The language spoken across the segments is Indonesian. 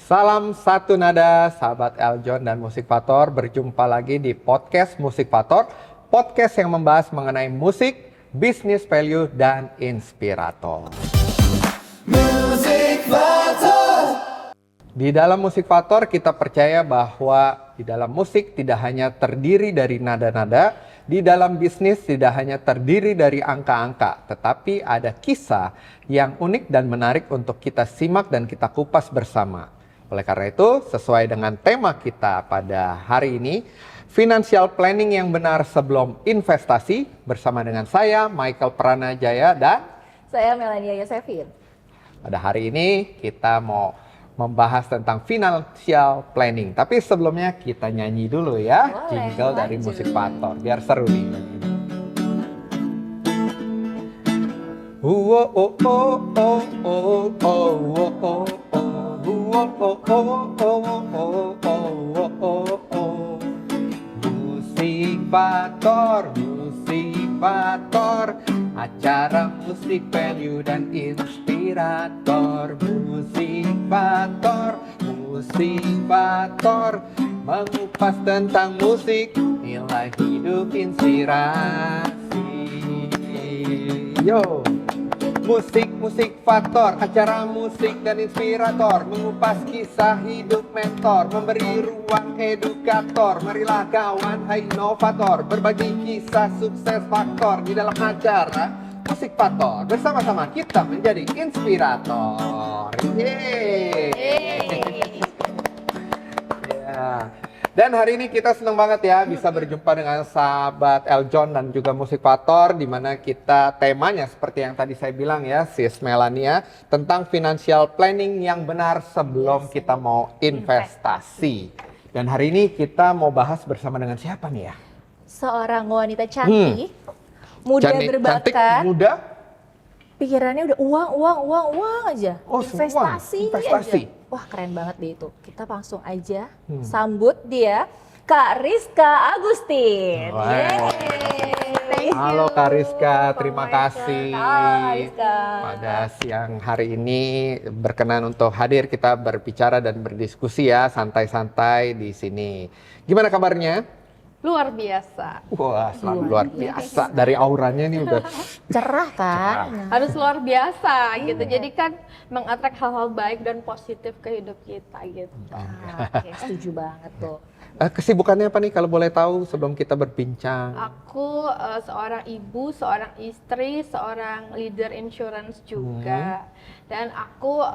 Salam satu nada, sahabat Eljon dan Musikvator. Berjumpa lagi di podcast Musikvator, podcast yang membahas mengenai musik, bisnis value, dan inspirator. Di dalam Musikvator kita percaya bahwa di dalam musik tidak hanya terdiri dari nada-nada, di dalam bisnis tidak hanya terdiri dari angka-angka, tetapi ada kisah yang unik dan menarik untuk kita simak dan kita kupas bersama. Oleh karena itu, sesuai dengan tema kita pada hari ini, financial planning yang benar sebelum investasi, bersama dengan saya, Michael Pranajaya, dan saya Melania Yosefin. Pada hari ini kita mau membahas tentang financial planning. Tapi sebelumnya kita nyanyi dulu ya, jingle dari Musikvator, biar seru nih. Musikvator, Musikvator, acara musik value dan inspirator. Musikvator, Musikvator, mengupas tentang musik, nilai hidup inspirasi. Yo, Musikvator, acara musik dan inspirator, mengupas kisah hidup mentor, memberi ruang edukator. Marilah kawan, hai inovator, berbagi kisah sukses faktor di dalam acara Musikvator. Bersama-sama kita menjadi inspirator. Yeay. Ya. Dan hari ini kita senang banget ya bisa berjumpa dengan sahabat Eljon dan juga Musikvator, di mana kita temanya seperti yang tadi saya bilang ya, Sis Melania, tentang financial planning yang benar sebelum kita mau investasi. Dan hari ini kita mau bahas bersama dengan siapa nih ya? Seorang wanita cantik, muda berbakat, cantik, muda, pikirannya udah uang aja. Oh, investasi investasi. aja. Wah, keren banget deh itu. Kita langsung aja sambut dia, Kak Rizka Agustin. Halo Kak Rizka, terima kasih Rizka. pada siang hari ini berkenan untuk hadir, kita berbicara dan berdiskusi ya, santai-santai di sini. Gimana kabarnya? Luar biasa. Wah, selalu luar biasa. Dari auranya ini udah Cerah kan? Harus luar biasa gitu. Jadi kan mengattract hal-hal baik dan positif ke hidup kita gitu. Oke, setuju banget tuh. Kesibukannya apa nih kalau boleh tahu sebelum kita berbincang? Aku seorang ibu, seorang istri, seorang leader insurance juga. Dan aku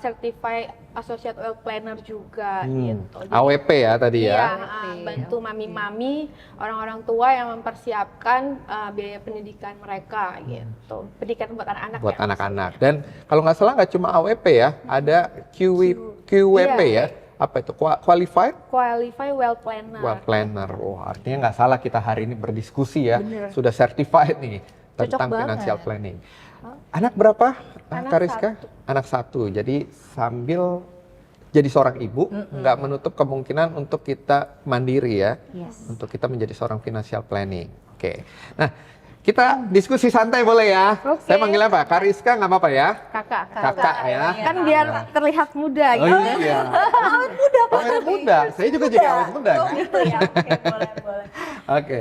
certified associate wealth planner juga gitu. Jadi, AWP ya tadi ya? Iya, bantu mami-mami, orang-orang tua yang mempersiapkan biaya pendidikan mereka gitu. Pendidikan buat anak-anak. Buat ya, anak-anak. Dan kalau nggak salah nggak cuma AWP ya, ada QWP ya? Apa itu? Qualified Wealth Planner. Wealth Planner. Oh, artinya nggak salah kita hari ini berdiskusi ya. Bener. Sudah certified nih Cocok tentang banget. financial planning. Anak berapa, Anak Kak Rizka? Anak satu. Jadi sambil jadi seorang ibu, nggak menutup kemungkinan untuk kita mandiri ya. Yes. Untuk kita menjadi seorang financial planning. Oke. Nah, kita diskusi santai boleh ya? Oke. Saya manggil apa? Kak Rizka nggak apa-apa ya? Kakak ya. kan biar terlihat muda Oh gitu. iya. Awet muda. Saya juga jadi awet muda kan? Gitu ya. Oke, boleh. Oke.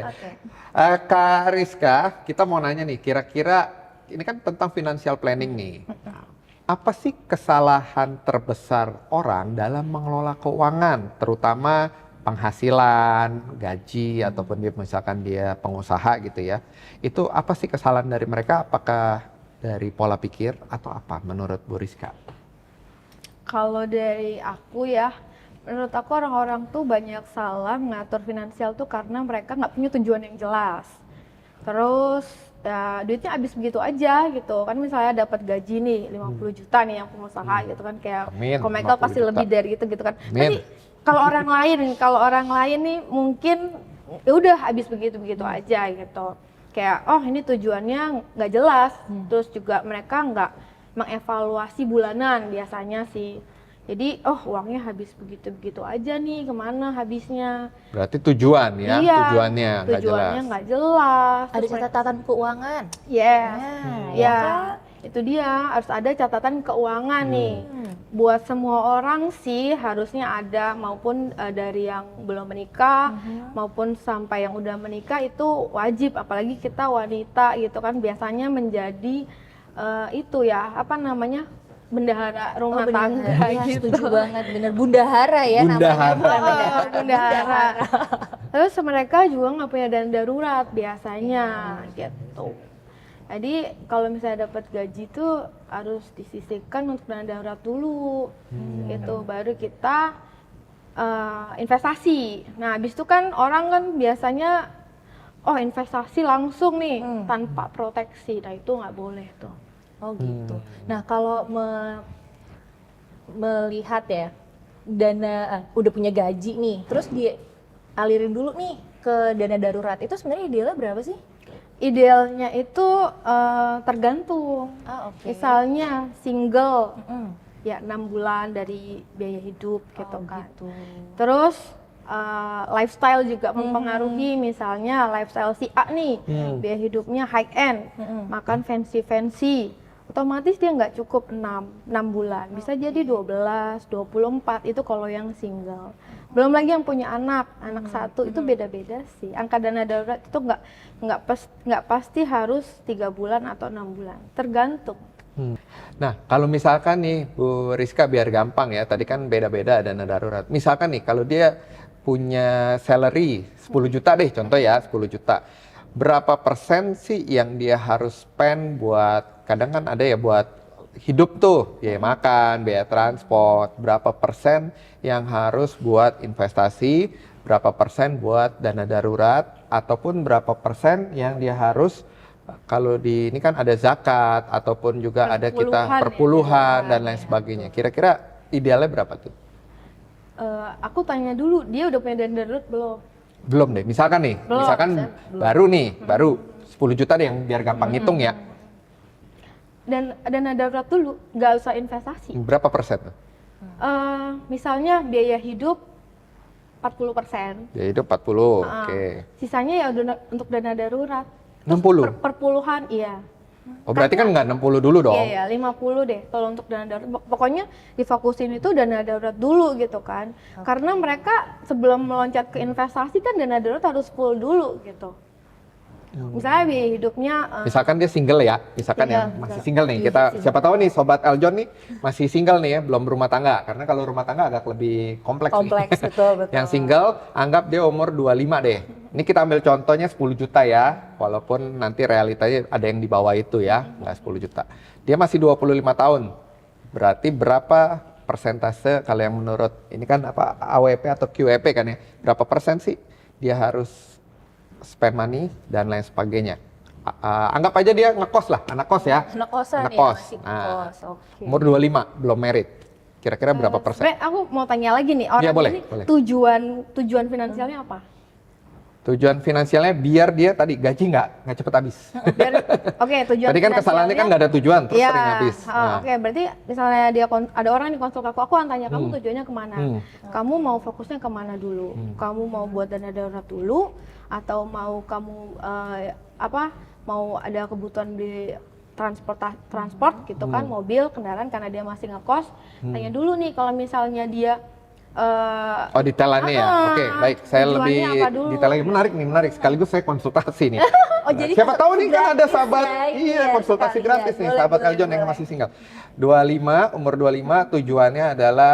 Kak Rizka, kita mau nanya nih, kira-kira ini kan tentang financial planning nih. Apa sih kesalahan terbesar orang dalam mengelola keuangan, terutama penghasilan, gaji, ataupun dia misalkan dia pengusaha gitu ya. Itu apa sih kesalahan dari mereka? Apakah dari pola pikir atau apa menurut Bu Rizka? Kalau dari aku ya, menurut aku orang-orang tuh banyak salah mengatur finansial tuh karena mereka nggak punya tujuan yang jelas. Terus ya duitnya habis begitu aja gitu kan, misalnya dapat gaji nih 50 juta nih yang pengusaha gitu kan, kayak Amin, kalau Michael 50 pasti juta. lebih dari itu gitu kan. Amin. Tapi kalau orang lain nih mungkin ya udah habis begitu aja gitu. Kayak oh ini tujuannya nggak jelas. Terus juga mereka nggak mengevaluasi bulanan biasanya sih. Jadi, oh uangnya habis begitu-begitu aja nih, kemana habisnya? Berarti tujuan ya, Iya, tujuannya nggak jelas. tujuannya nggak jelas. Ada catatan keuangan. Yes. Nah, Ya, kan? itu dia harus ada catatan keuangan nih. Buat semua orang sih harusnya ada, maupun dari yang belum menikah maupun sampai yang udah menikah itu wajib, apalagi kita wanita gitu kan biasanya menjadi itu ya apa namanya bendahara rumah tangga gitu. Setuju banget, bener bundahara ya Bundahara. namanya. Bendahara. Terus mereka juga nggak punya dana darurat biasanya gitu. Jadi kalau misalnya dapat gaji itu harus disisihkan untuk dana darurat dulu, gitu. Baru kita investasi. Nah, habis itu kan orang kan biasanya investasi langsung nih tanpa proteksi. Nah itu nggak boleh tuh. Oh gitu. Nah kalau melihat ya dana udah punya gaji nih, terus dialirin dulu nih ke dana darurat, itu sebenarnya idealnya berapa sih? Idealnya itu tergantung. Oke. Misalnya single ya 6 bulan dari biaya hidup gitu kan. Gitu. Terus lifestyle juga mempengaruhi, misalnya lifestyle si A nih, biaya hidupnya high end, makan fancy, otomatis dia nggak cukup 6 bulan, bisa jadi 12, 24 itu kalau yang single. Belum lagi yang punya anak satu itu beda-beda sih. Angka dana darurat itu nggak pasti harus 3 bulan atau 6 bulan, tergantung. Nah, kalau misalkan nih Bu Rizka biar gampang ya, tadi kan beda-beda dana darurat. Misalkan nih kalau dia punya salary 10 juta deh, contoh ya 10 juta. Berapa persen sih yang dia harus spend buat, kadang kan ada ya buat hidup tuh, biaya makan, biaya transport, berapa persen yang harus buat investasi, berapa persen buat dana darurat, ataupun berapa persen yang dia harus, kalau di ini kan ada zakat, ataupun juga ada kita perpuluhan dan lain sebagainya. Kira-kira idealnya berapa tuh? Aku tanya dulu, dia udah punya dana darurat belum? Belum deh, misalkan nih, baru 10 juta deh yang biar gampang ngitung ya. Dan dana darurat dulu, nggak usah investasi. Berapa persen tuh? Misalnya biaya hidup 40%. Biaya hidup 40, oke. Sisanya ya untuk dana darurat. 60? Perpuluhan, iya. Oh berarti kan nggak 60 dulu dong? Iya, 50 deh kalau untuk dana darurat. Pokoknya difokusin itu dana darurat dulu gitu kan. Karena mereka sebelum meloncat ke investasi kan dana darurat harus full dulu gitu. Misalnya biaya hidupnya Misalkan dia single ya, misalkan yang masih single nih, kita siapa tahu nih Sobat Eljon nih masih single nih ya, belum berumah tangga. Karena kalau rumah tangga agak lebih kompleks nih. betul. Yang single, anggap dia umur 25 deh. Ini kita ambil contohnya 10 juta ya, walaupun nanti realitanya ada yang di bawah itu ya, nggak 10 juta. Dia masih 25 tahun, berarti berapa persentase kalau yang menurut, ini kan apa AWP atau QWP kan ya, berapa persen sih dia harus spend money dan lain sebagainya. Anggap aja dia ngekos lah, anak kos ya. Anak kosan Anak ya, kos. masih Nah, kos. Oke. umur 25, belum married. Kira-kira berapa persen? sebenarnya aku mau tanya lagi nih, orang Iya, boleh, ini boleh. tujuan finansialnya apa? Tujuan finansialnya biar dia tadi gaji nggak cepet habis. Oke, tujuan Tadi kan kesalahannya kan nggak ada tujuan, terus Iya, sering habis. Nah, Oke, berarti misalnya ada orang yang konsul aku akan tanya kamu tujuannya kemana? Kamu mau fokusnya kemana dulu? Kamu mau buat dana darurat dulu, atau mau kamu mau ada kebutuhan di transport gitu kan, mobil, kendaraan karena dia masih ngekos? Tanya dulu nih kalau misalnya dia oh detailannya ya, oke baik. Saya tujuannya lebih apa dulu? detail lagi, menarik. Sekaligus saya konsultasi nih. Oh, jadi Siapa tahu nih kan ada gratis sahabat, ya? iya Iya, konsultasi sekali, gratis ya. nih, Boleh, sahabat boleh, Eljon yang boleh. masih single. 25, umur 25 tujuannya adalah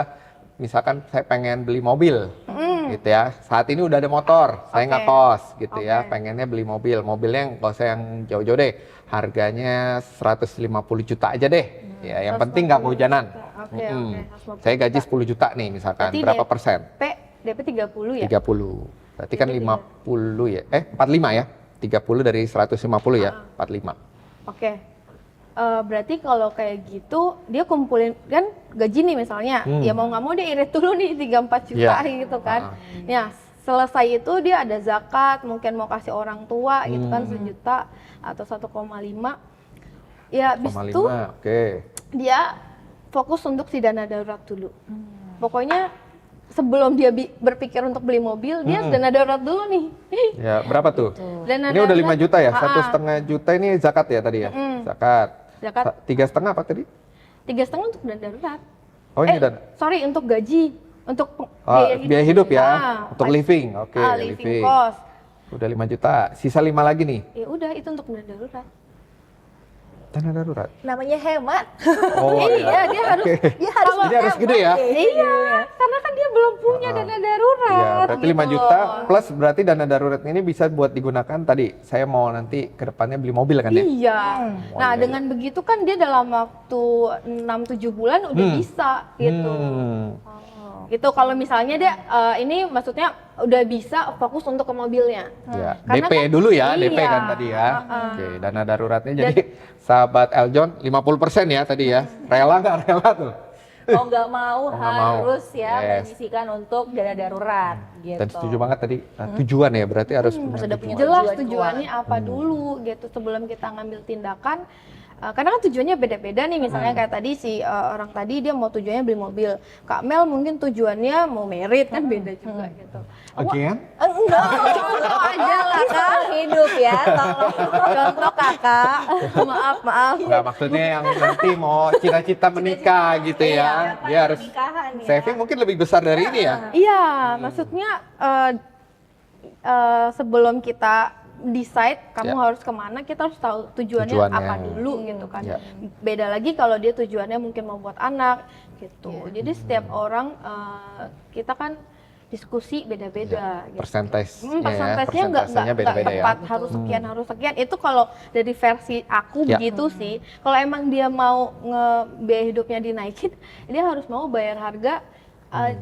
misalkan saya pengen beli mobil, gitu ya. Saat ini udah ada motor, saya nggak kos, gitu ya. Pengennya beli mobil, mobilnya nggak usah yang jauh-jauh deh. Harganya 150 juta aja deh. Ya, yang penting nggak kehujanan. Oke, 150 Saya gaji 10 juta nih misalkan, Berarti berapa persen? DP 30 ya? 30. Berarti kan 50 ya. 45 ya. 30 dari 150 ya. 45. Oke. Berarti kalau kayak gitu dia kumpulin kan gaji nih misalnya, ya mau nggak mau dia irit dulu nih 3-4 juta gitu kan. Ya selesai itu dia ada zakat, mungkin mau kasih orang tua gitu kan 1 juta atau 1,5. Ya habis itu oke. dia fokus untuk si dana darurat dulu. Pokoknya sebelum dia berpikir untuk beli mobil, dia dana darurat dulu nih. Ya, berapa tuh? Dana Ini udah 5 darurat, juta ya? 1,5 juta ini zakat ya tadi ya? Zakat. ya kan? 3,5 apa tadi? 3,5 untuk dana darurat. Oh ini dana. Sorry, untuk gaji, untuk Biaya hidup ya, untuk pasti. living. Oke, Living cost. Udah 5 juta, sisa 5 lagi nih. Ya udah, itu untuk dana darurat. Dana darurat. Namanya hemat. Oh Iya, dia harus Dia harus Jadi harus gede ya? Iya, karena kan dia belum punya dana darurat. Iya, berarti 5 gitu. juta plus berarti dana darurat ini bisa buat digunakan tadi. Saya mau nanti ke depannya beli mobil kan ya? Iya. Oh, Nah, iya, dengan begitu kan dia dalam waktu 6-7 bulan udah bisa gitu. Gitu kalau misalnya dia ini maksudnya udah bisa fokus untuk ke mobilnya. Ya, Karena DP kan- dulu ya, DP iya. kan tadi ya. Oke, dana daruratnya jadi sahabat Eljon 50% ya tadi ya. Rela nggak rela tuh? mau nggak mau nggak mau. harus ya Yes. menyisikan untuk dana darurat gitu. Dan setuju banget tadi tujuan ya, berarti harus punya Harus ada punya tujuan. Jelas Tujuan tujuannya apa dulu gitu sebelum kita ngambil tindakan. Karena kan tujuannya beda-beda nih, misalnya kayak tadi si orang tadi dia mau tujuannya beli mobil, Kak Mel mungkin tujuannya mau merit kan beda juga gitu. Again? Enggak, Contoh aja lah Kak, hidup ya, tolong. contoh kakak, maaf. Nggak, maksudnya yang nanti mau cita-cita menikah gitu ya. Dia harus Pernikahan ya. saving mungkin lebih besar dari ini ya. Iya, maksudnya sebelum kita decide kamu Ya. harus kemana, kita harus tahu tujuannya Tujuannya. apa dulu gitu kan. Ya. Beda lagi kalau dia tujuannya mungkin mau buat anak gitu. Jadi setiap orang kita kan diskusi beda-beda. Gitu. Persentasenya ya, Persentasenya persentasenya nggak beda-beda ya. tepat, harus sekian. Itu kalau dari versi aku Ya. begitu sih. Kalau emang dia mau biaya hidupnya dinaikin, dia harus mau bayar harga,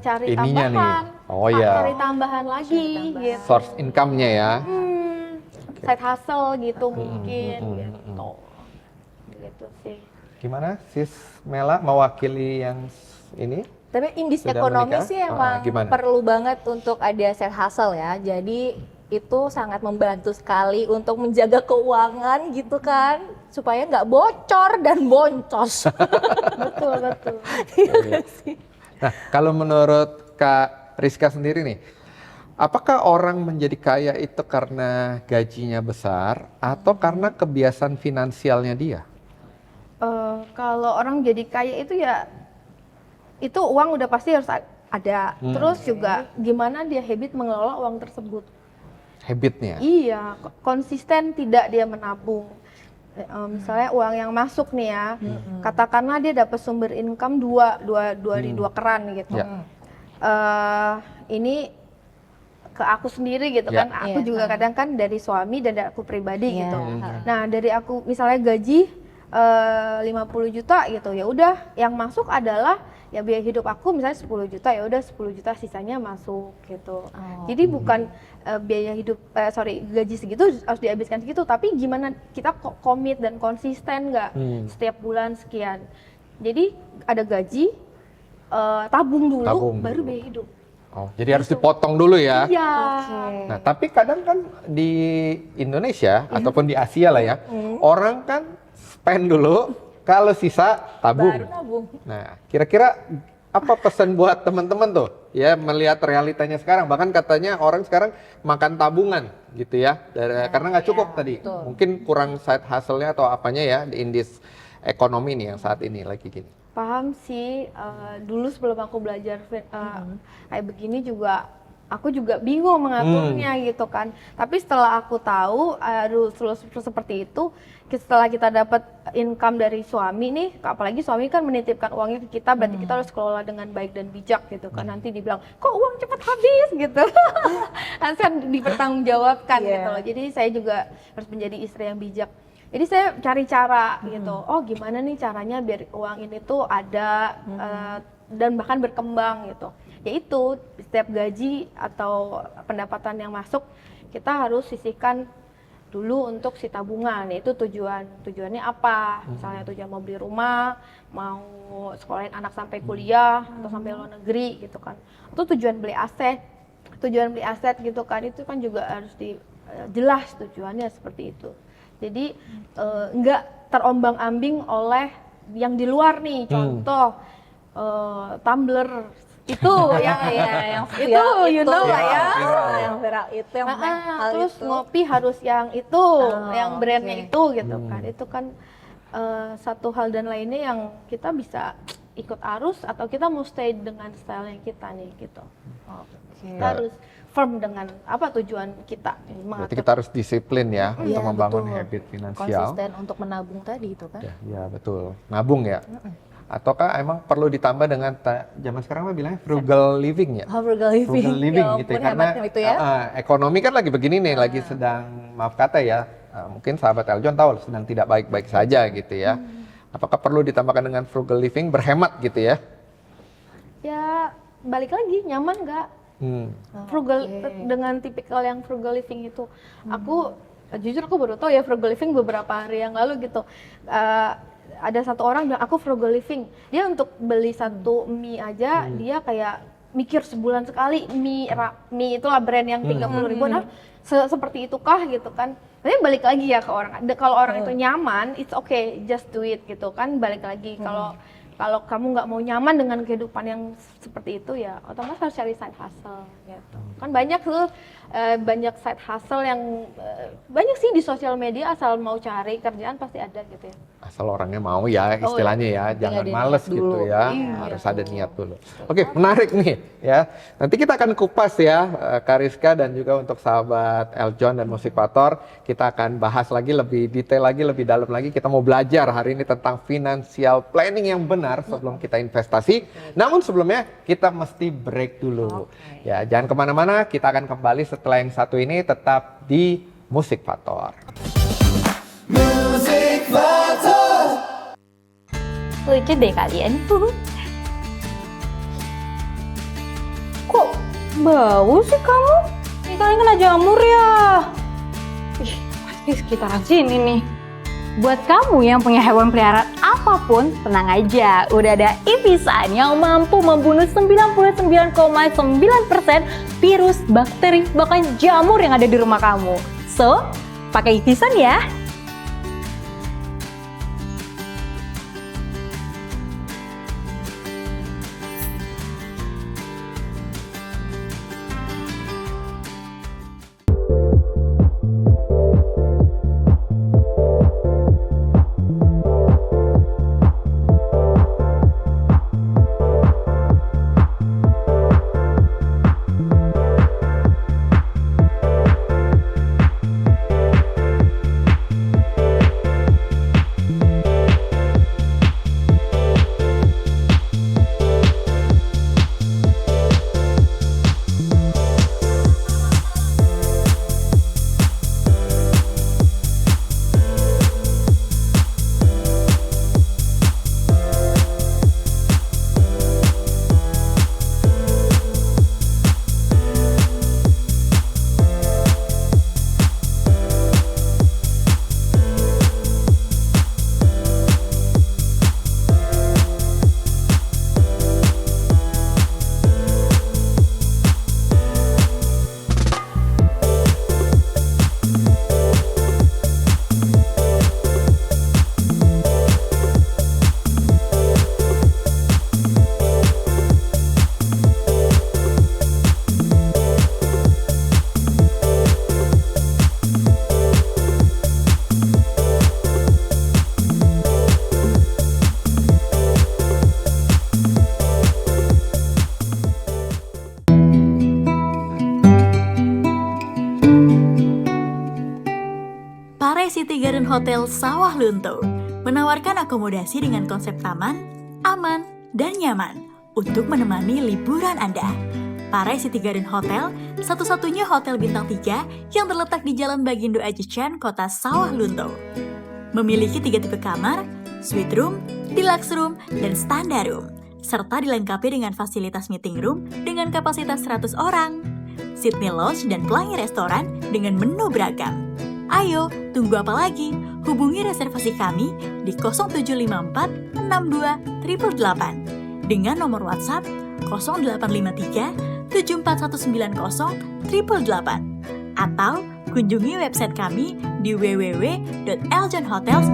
cari Ininya nih. tambahan, Oh, iya. cari tambahan lagi, gitu. Source income-nya ya. Side hustle gitu mungkin, gitu. Gitu sih. Gimana Sis Mela mewakili yang ini? Tapi indis Sudah ekonomi menikah? sih emang Gimana? perlu banget untuk ada side hustle ya. Jadi itu sangat membantu sekali untuk menjaga keuangan gitu kan, supaya nggak bocor dan boncos. Betul. Iya sih. Nah, kalau menurut Kak Rizka sendiri nih, apakah orang menjadi kaya itu karena gajinya besar atau karena kebiasaan finansialnya dia? Kalau orang jadi kaya itu ya, itu uang udah pasti harus ada. Terus juga gimana dia habit mengelola uang tersebut. Habitnya? Iya, konsisten tidak dia menabung. Misalnya uang yang masuk nih ya, katakanlah dia dapat sumber income dari dua keran gitu. Ya. Ini ke aku sendiri gitu Ya. kan, aku juga kadang kan dari suami dan dari aku pribadi Iya. gitu. Nah dari aku misalnya gaji 50 juta gitu, ya udah yang masuk adalah ya biaya hidup aku misalnya 10 juta, ya udah 10 juta sisanya masuk gitu. Jadi bukan biaya hidup gaji segitu harus dihabiskan segitu, tapi gimana kita komit dan konsisten nggak setiap bulan sekian. Jadi ada gaji, tabung dulu baru biaya hidup. Oh, jadi harus dipotong dulu ya? Iya. Nah, tapi kadang kan di Indonesia ataupun di Asia lah ya, orang kan spend dulu, kalau sisa tabung. Baru nabung. Nah, kira-kira apa pesan buat teman-teman tuh ya melihat realitanya sekarang? Bahkan katanya orang sekarang makan tabungan gitu ya, karena nggak cukup tadi. betul. Mungkin kurang side hustle-nya atau apanya ya di indis ekonomi nih yang saat ini lagi gini. Paham sih, dulu sebelum aku belajar kayak begini juga, aku juga bingung mengaturnya gitu kan. Tapi setelah aku tahu harus seperti itu, setelah kita dapat income dari suami nih, apalagi suami kan menitipkan uangnya ke kita, berarti kita harus kelola dengan baik dan bijak gitu kan. Nanti dibilang, kok uang cepat habis gitu. Nanti kan dipertanggungjawabkan gitu loh. Jadi saya juga harus menjadi istri yang bijak. Jadi saya cari cara gitu, oh gimana nih caranya biar uang ini tuh ada dan bahkan berkembang gitu. Yaitu setiap gaji atau pendapatan yang masuk kita harus sisihkan dulu untuk si tabungan. Itu tujuannya apa? Misalnya tujuan mau beli rumah, mau sekolahin anak sampai kuliah atau sampai luar negeri gitu kan. Itu tujuan beli aset gitu kan, itu kan juga harus jelas tujuannya seperti itu. Jadi nggak terombang-ambing oleh yang di luar nih, contoh tumbler itu yang itu you know lah ya, yang viral itu yang hal terus itu. ngopi harus yang itu, yang brandnya oke. itu gitu kan, itu kan satu hal dan lainnya yang kita bisa ikut arus atau kita mau stay dengan style kita nih gitu. Kita harus firm dengan apa tujuan kita. Berarti kita harus disiplin ya untuk Iya, membangun betul. habit finansial. Konsisten untuk menabung tadi itu kan. Ya betul. Nabung ya. Ataukah emang perlu ditambah dengan zaman sekarang mah bilangnya frugal living ya? Frugal living. Frugal living Ya gitu ya. ampun, Karena hebatnya itu ya. ekonomi kan lagi begini nih, lagi sedang maaf kata ya. Mungkin sahabat Eljon tahu sedang tidak baik-baik saja gitu ya. Apakah perlu ditambahkan dengan frugal living, berhemat gitu ya? Ya balik lagi, nyaman nggak? Frugal dengan tipikal yang frugal living itu, aku jujur aku baru tahu ya frugal living beberapa hari yang lalu gitu. Ada satu orang bilang aku frugal living, dia untuk beli satu mie aja dia kayak mikir sebulan sekali mie itulah brand yang 30 ribuan. Seperti itukah gitu kan? Tapi balik lagi ya ke orang. Kalau orang itu nyaman, it's okay, just do it gitu kan. Balik lagi kalau kamu nggak mau nyaman dengan kehidupan yang seperti itu ya otomatis harus cari side hustle gitu. Kan banyak tuh banyak side hustle yang banyak sih di sosial media, asal mau cari kerjaan pasti ada gitu ya. Asal orangnya mau ya istilahnya ya, jangan ada males niat gitu dulu. ya, harus ada niat dulu. Oke, menarik nih ya. Nanti kita akan kupas ya Kariska dan juga untuk sahabat Eljon dan Musikator, kita akan bahas lagi lebih detail lagi, lebih dalam lagi. Kita mau belajar hari ini tentang financial planning yang benar sebelum kita investasi. Namun sebelumnya kita mesti break dulu. Ya, jangan kemana-mana, kita akan kembali setelah yang satu ini, tetap di Musikator. Lucu deh kalian. Kok bau sih kamu? Ini kalian kena jamur ya? Ih, pasti sekitaran sini nih. Buat kamu yang punya hewan peliharaan apapun, tenang aja. Udah ada Ivisan yang mampu membunuh 99,9% virus, bakteri, bahkan jamur yang ada di rumah kamu. So, pakai Ivisan ya. Parai City Garden Hotel Sawah Lunto menawarkan akomodasi dengan konsep taman, aman, dan nyaman untuk menemani liburan Anda. Parai City Garden Hotel, satu-satunya hotel bintang 3 yang terletak di Jalan Bagindo Ajichan, Kota Sawah Lunto. Memiliki 3 tipe kamar, suite room, deluxe room, dan standard room, serta dilengkapi dengan fasilitas meeting room dengan kapasitas 100 orang, Sydney Lodge dan pelangi restoran dengan menu beragam. Ayo, tunggu apa lagi? Hubungi reservasi kami di 0754 62 888 dengan nomor WhatsApp 0853 74190 888 atau kunjungi website kami di www.eljonhotels.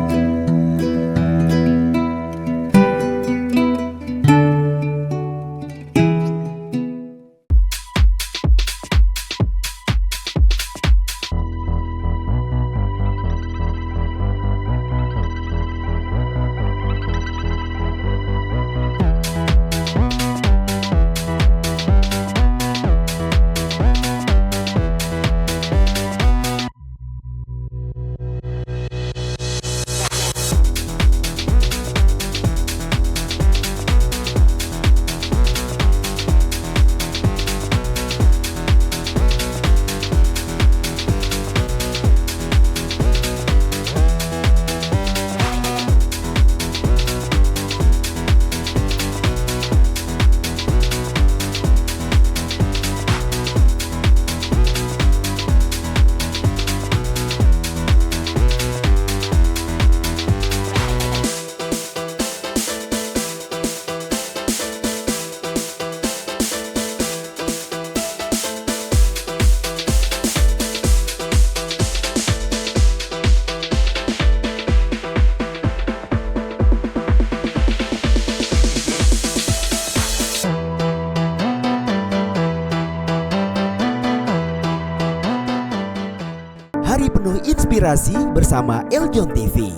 Inspirasi bersama Eljon TV.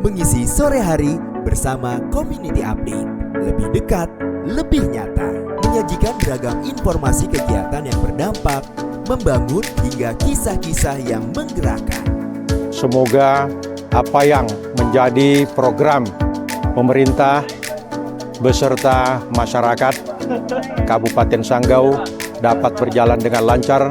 Mengisi sore hari bersama Community Update. Lebih dekat, lebih nyata. Menyajikan beragam informasi kegiatan yang berdampak, membangun hingga kisah-kisah yang menggerakkan. Semoga apa yang menjadi program pemerintah beserta masyarakat Kabupaten Sanggau dapat berjalan dengan lancar.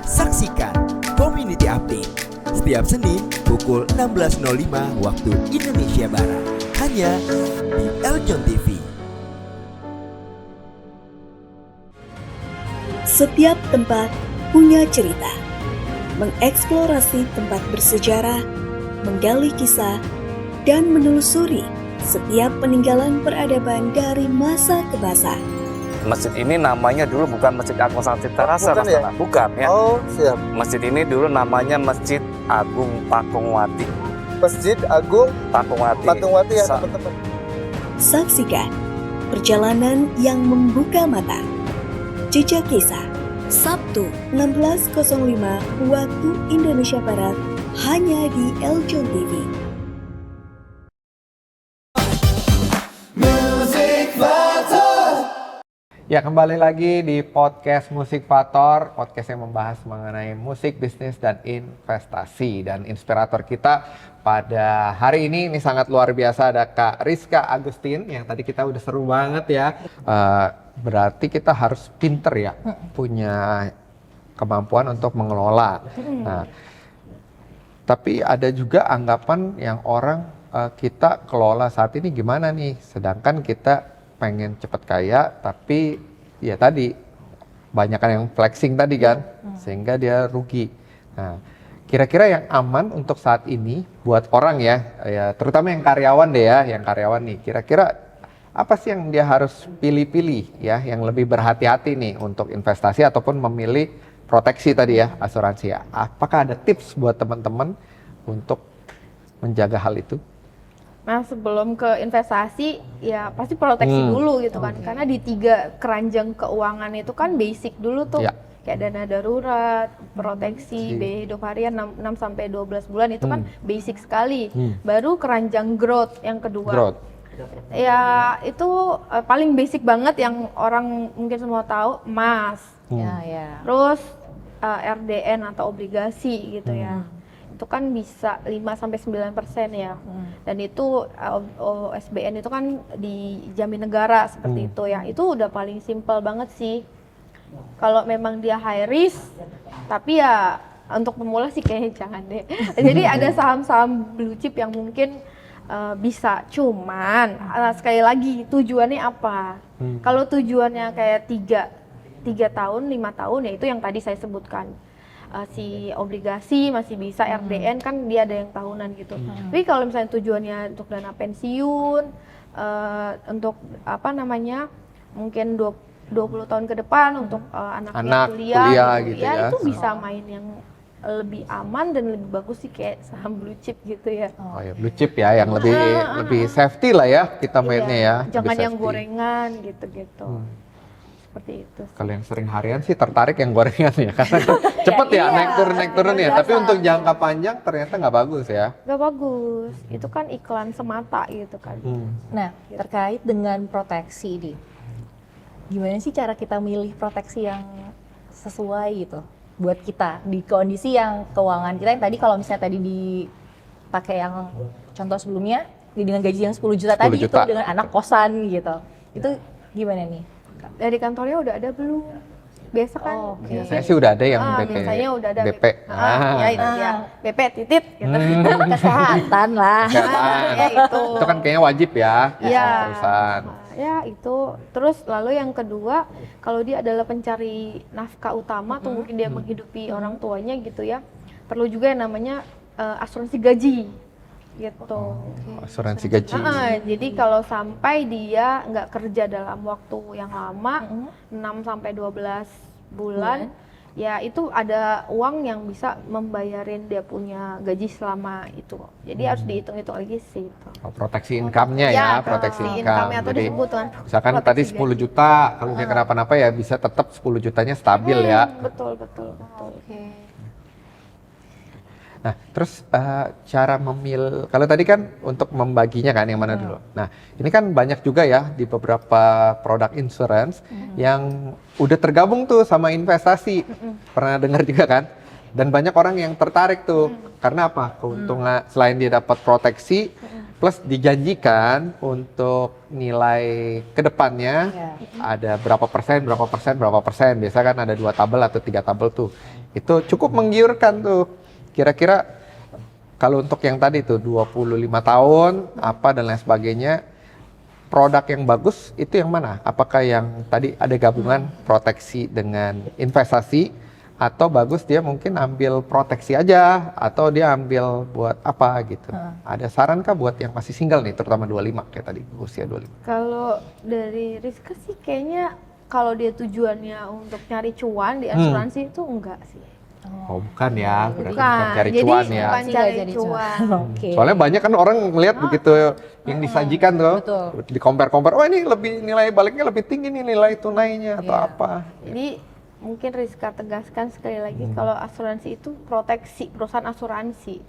Saksikan Community Update setiap Senin pukul 16.05 waktu Indonesia Barat. Hanya di Eljon TV. Setiap tempat punya cerita. Mengeksplorasi tempat bersejarah, menggali kisah, dan menelusuri setiap peninggalan peradaban dari masa ke masa. Masjid ini namanya dulu bukan Masjid Agung Sang Cipta Rasa, bukan Mas ya? Tana. Bukan ya. Oh, siap. Masjid ini dulu namanya Masjid Agung Pakungwati. Masjid Agung Pakungwati. Patungwati ya, teman-teman. Saksikan perjalanan yang membuka mata. Jejak Kisah, Sabtu 16.05 waktu Indonesia Barat, hanya di Eljon TV. Ya, kembali lagi di podcast Musik Fator, podcast yang membahas mengenai musik, bisnis, dan investasi. Dan inspirator kita pada hari ini sangat luar biasa, ada Kak Rizka Agustin, yang tadi kita udah seru banget ya. Berarti kita harus pinter ya, punya kemampuan untuk mengelola. Nah, tapi ada juga anggapan yang orang kita kelola saat ini gimana nih, sedangkan kita pengen cepat kaya, tapi ya tadi banyakan yang flexing tadi kan, sehingga dia rugi. Nah, kira-kira yang aman untuk saat ini buat orang ya, terutama yang karyawan deh ya, yang karyawan nih, kira-kira apa sih yang dia harus pilih-pilih ya, yang lebih berhati-hati nih untuk investasi ataupun memilih proteksi tadi ya, asuransi ya. Apakah ada tips buat teman-teman untuk menjaga hal itu? Nah, sebelum ke investasi ya pasti proteksi dulu gitu kan. Karena di 3 keranjang keuangan itu kan basic dulu tuh. Ya. Kayak dana darurat, proteksi, biaya hidup harian 6 sampai 12 bulan itu kan basic sekali. Baru keranjang growth yang kedua. Growth. Ya itu paling basic banget yang orang mungkin semua tahu, emas. Ya. Terus RDN atau obligasi gitu ya. Itu kan bisa 5-9% ya. Dan itu OSBN itu kan dijamin negara seperti itu ya. Itu udah paling simple banget sih. Kalau memang dia high risk, tapi ya untuk pemula sih kayaknya jangan deh. Jadi ada saham-saham blue chip yang mungkin bisa, cuman sekali lagi tujuannya apa? Kalau tujuannya kayak 3 tahun, 5 tahun ya itu yang tadi saya sebutkan. Si obligasi masih bisa, RDN kan dia ada yang tahunan gitu. Tapi kalau misalnya tujuannya untuk dana pensiun, untuk apa namanya, mungkin 20 tahun ke depan untuk anaknya kuliah gitu, ya itu bisa main yang lebih aman dan lebih bagus sih kayak saham blue chip gitu ya. Oh ya, blue chip ya, yang lebih safety lah ya kita mainnya ya. Jangan lebih yang safety. gorengan gitu-gitu. Seperti itu. Kalau yang sering harian sih tertarik yang gorengan ya, karena cepet ya, naik turun ya. Tapi untuk jangka panjang ternyata nggak bagus ya. Gak bagus, itu kan iklan semata gitu kan. Nah, terkait dengan proteksi nih, gimana sih cara kita milih proteksi yang sesuai gitu buat kita di kondisi yang keuangan kita yang tadi, kalau misalnya tadi dipakai yang contoh sebelumnya dengan gaji yang 10 juta 10 tadi juta. itu dengan anak kosan gitu, itu gimana nih? Dari kantornya udah ada belum? Biasa kan? Biasanya sih udah ada yang BP. Biasanya udah ada BP. Ya itu ya, BP titit gitu. Kesehatan lah. Kesehatan. Ya itu. Itu kan kayaknya wajib ya di Iya. semua perusahaan. Ya itu. Terus lalu yang kedua, kalau dia adalah pencari nafkah utama atau mungkin dia menghidupi orang tuanya gitu ya, perlu juga yang namanya asuransi gaji gitu. Asuransi gaji. Jadi kalau sampai dia nggak kerja dalam waktu yang lama, 6 sampai 12 bulan, ya itu ada uang yang bisa membayarin dia punya gaji selama itu. Jadi harus dihitung-hitung lagi sih itu. Oh, proteksi income-nya ya, proteksi income. Income-nya atau Jadi disebut kan misalkan tadi proteksi 10 gaji. juta, kalau dia kenapa-napa ya bisa tetap 10 jutanya stabil ya. Betul. Oke. Nah, terus cara memilih, kalau tadi kan untuk membaginya kan yang mana dulu. Nah, ini kan banyak juga ya di beberapa produk insurance yang udah tergabung tuh sama investasi. Pernah dengar juga kan? Dan banyak orang yang tertarik tuh. Karena apa? Keuntungan selain dia dapat proteksi, plus dijanjikan untuk nilai kedepannya ada berapa persen, berapa persen, berapa persen. Biasa kan ada 2 tabel atau 3 tabel tuh. Itu cukup menggiurkan tuh. Kira-kira kalau untuk yang tadi tuh 25 tahun apa dan lain sebagainya, produk yang bagus itu yang mana? Apakah yang tadi ada gabungan proteksi dengan investasi, atau bagus dia mungkin ambil proteksi aja, atau dia ambil buat apa gitu? Ada saran kah buat yang masih single nih, terutama 25 kayak tadi, usia 25? Kalau dari Rizka sih kayaknya kalau dia tujuannya untuk nyari cuan di asuransi itu enggak sih. Oh bukan ya, berarti Bukan, bukan cari jadi cuan ya. bukan Nggak cari jadi cuan. Oke. Soalnya banyak kan orang ngelihat begitu yang disajikan tuh, Betul. di compare, oh ini lebih nilai baliknya lebih tinggi nih nilai tunainya atau apa. Jadi mungkin Rizka tegaskan sekali lagi kalau asuransi itu proteksi, perusahaan asuransi,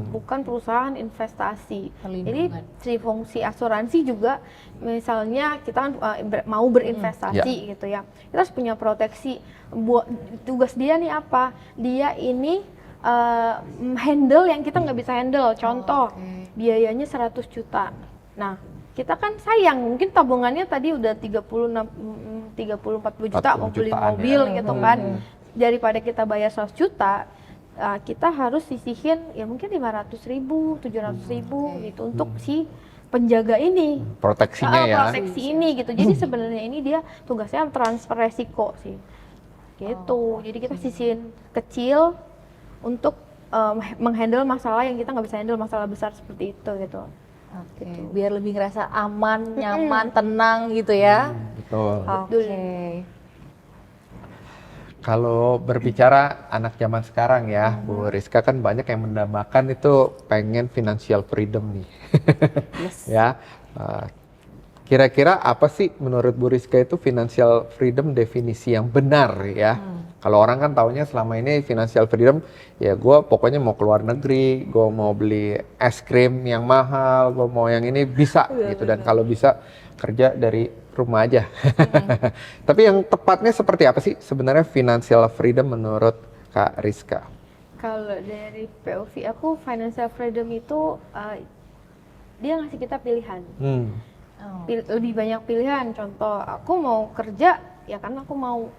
bukan perusahaan investasi. Jadi si fungsi asuransi juga misalnya kita kan mau berinvestasi gitu ya, kita harus punya proteksi. Buat tugas dia nih apa? Dia ini handle yang kita nggak bisa handle. Contoh, biayanya 100 juta. Nah, kita kan sayang, mungkin tabungannya tadi udah 30-40 juta mau beli mobil gitu kan. Daripada kita bayar 100 juta, kita harus sisihin ya mungkin 500.000, 700.000 gitu untuk si penjaga ini. Proteksinya ya. Proteksi ini gitu. Jadi sebenarnya ini dia tugasnya transfer resiko sih. Gitu. Jadi kita sisihin kecil untuk menghandle masalah yang kita nggak bisa handle, masalah besar seperti itu gitu. Oke, biar lebih ngerasa aman, nyaman, tenang gitu ya. Betul. Oke. Kalau berbicara anak zaman sekarang ya, Bu Rizka kan banyak yang mendambakan itu pengen financial freedom nih. Ya, kira-kira apa sih menurut Bu Rizka itu financial freedom definisi yang benar ya? Kalau orang kan taunya selama ini financial freedom, ya gue pokoknya mau keluar negeri, gue mau beli es krim yang mahal, gue mau yang ini bisa gitu. Dan kalau bisa kerja dari rumah aja. Tapi yang tepatnya seperti apa sih sebenarnya financial freedom menurut Kak Rizka? Kalau dari POV aku, financial freedom itu dia ngasih kita pilihan. Lebih banyak pilihan. Contoh, aku mau kerja ya karena aku mau.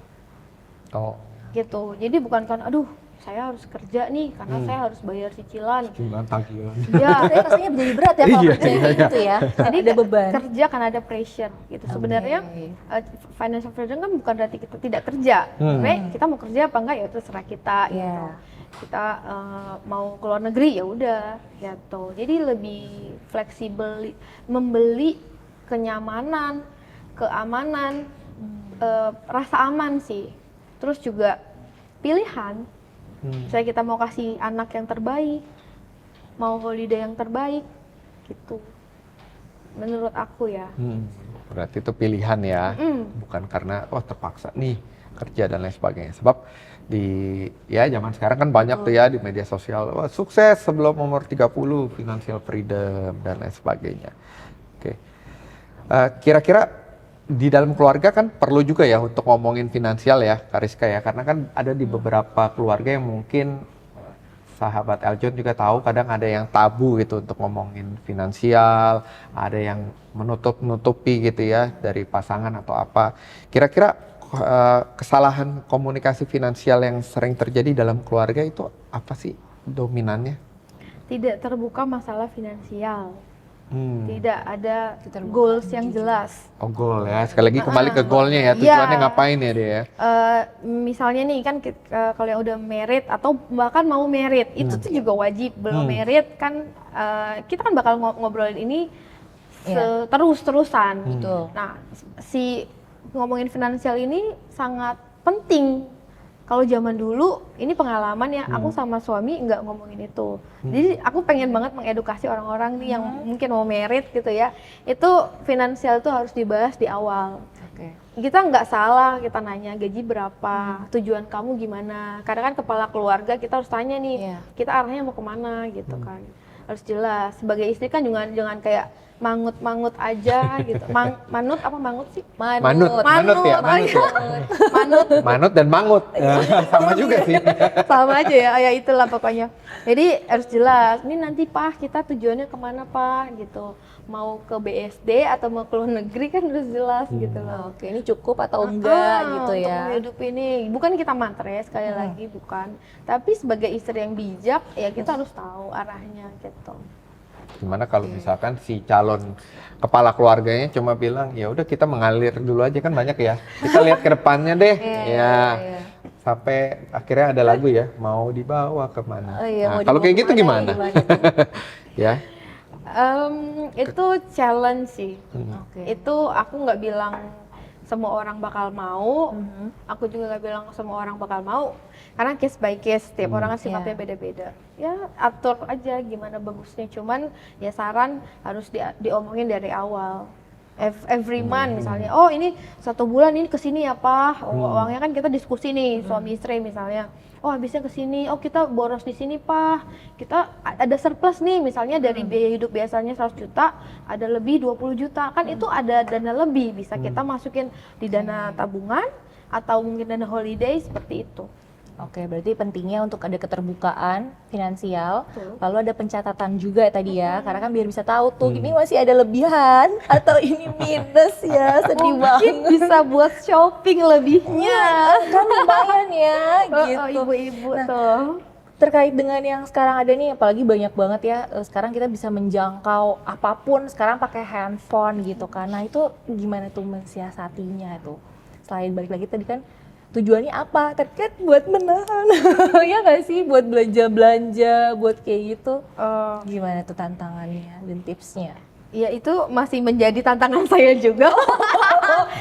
Gitu. Jadi bukan kan, aduh saya harus kerja nih karena saya harus bayar cicilan. Tagihan. Ya, Rasanya jadi berat ya kalau kerja gitu ya. Jadi ada beban. Kerja kan ada pressure gitu. Sebenarnya financial freedom kan bukan berarti kita tidak kerja. Kita mau kerja apa enggak ya terserah kita gitu. Kita mau keluar negeri ya udah gitu. Jadi lebih fleksibel, membeli kenyamanan, keamanan, rasa aman sih. Terus juga pilihan, misalnya kita mau kasih anak yang terbaik, mau holiday yang terbaik, gitu. Menurut aku ya. Berarti itu pilihan ya, bukan karena terpaksa nih kerja dan lain sebagainya. Sebab di zaman sekarang kan banyak tuh ya di media sosial, sukses sebelum umur 30, financial freedom dan lain sebagainya. Oke. Kira-kira di dalam keluarga kan perlu juga ya untuk ngomongin finansial ya, Kak Rizka ya, karena kan ada di beberapa keluarga yang mungkin sahabat Eljon juga tahu kadang ada yang tabu gitu untuk ngomongin finansial, ada yang menutupi gitu ya dari pasangan atau apa. Kira-kira kesalahan komunikasi finansial yang sering terjadi dalam keluarga itu apa sih dominannya? Tidak terbuka masalah finansial. Tidak ada goals yang jelas. Oh, goal ya. Sekali lagi kembali ke goalnya ya. Tujuannya ngapain ya dia ya? Misalnya nih kan kalau yang udah married atau bahkan mau married, itu tuh juga wajib. Belum married kan kita kan bakal ngobrolin ini terus-terusan. Nah, si ngomongin finansial ini sangat penting. Kalau zaman dulu, ini pengalaman ya, aku sama suami nggak ngomongin itu. Jadi aku pengen banget mengedukasi orang-orang nih yang mungkin mau married gitu ya. Itu finansial tuh harus dibahas di awal. Oke. Kita nggak salah kita nanya gaji berapa, tujuan kamu gimana. Karena kan kepala keluarga kita harus tanya nih, Iya. kita arahnya mau kemana gitu kan. Harus jelas. Sebagai istri kan jangan kayak mangut-mangut aja gitu. Manut apa mangut sih? Manut ya, manut dan mangut. Sama juga sih. Sama aja ya itulah pokoknya. Jadi harus jelas, ini nanti Pak kita tujuannya kemana Pak gitu. Mau ke BSD atau mau ke luar negeri kan harus jelas gitu loh. Oke, ini cukup atau enggak gitu Untuk ya. hidup ini bukan kita matre sekali lagi bukan, tapi sebagai istri yang bijak ya kita harus tahu arahnya gitu. Gimana kalau misalkan si calon kepala keluarganya cuma bilang ya udah kita mengalir dulu aja, kan banyak ya. Kita lihat ke depannya deh. Ya. Sampai akhirnya ada lagu ya, mau dibawa kemana. Oh iya, Nah, mau kalau dibawa kayak gitu kemana, gimana? gimana Ya. Itu challenge sih. Oke. Itu aku nggak bilang semua orang bakal mau, aku juga nggak bilang semua orang bakal mau, karena case by case, tiap orang kan sifatnya beda-beda. Ya atur aja gimana bagusnya, cuman ya saran harus diomongin dari awal. Every month misalnya, oh ini 1 bulan ini kesini ya Pak, uangnya kan kita diskusi nih suami istri misalnya. Oh habisnya ke sini, oh kita boros di sini Pak, kita ada surplus nih misalnya dari biaya hidup biasanya 100 juta, ada lebih 20 juta, kan itu ada dana lebih, bisa kita masukin di dana tabungan atau mungkin dana holiday seperti itu. Oke, berarti pentingnya untuk ada keterbukaan finansial, lalu ada pencatatan juga tadi ya, karena kan biar bisa tahu tuh ini masih ada lebihan atau ini minus ya, sedih banget. Mungkin bisa buat shopping lebihnya. Kan lumayan ya, gitu. Ibu-ibu Nah, tuh. terkait dengan yang sekarang ada nih, apalagi banyak banget ya, sekarang kita bisa menjangkau apapun sekarang pakai handphone gitu kan. Nah itu gimana tuh mensiasatinya tuh? Selain balik lagi tadi kan tujuannya apa? Tapi kan buat menahan, ya nggak sih? Buat belanja-belanja, buat kayak gitu. Gimana tuh tantangannya dan tipsnya? Ya itu masih menjadi tantangan saya juga.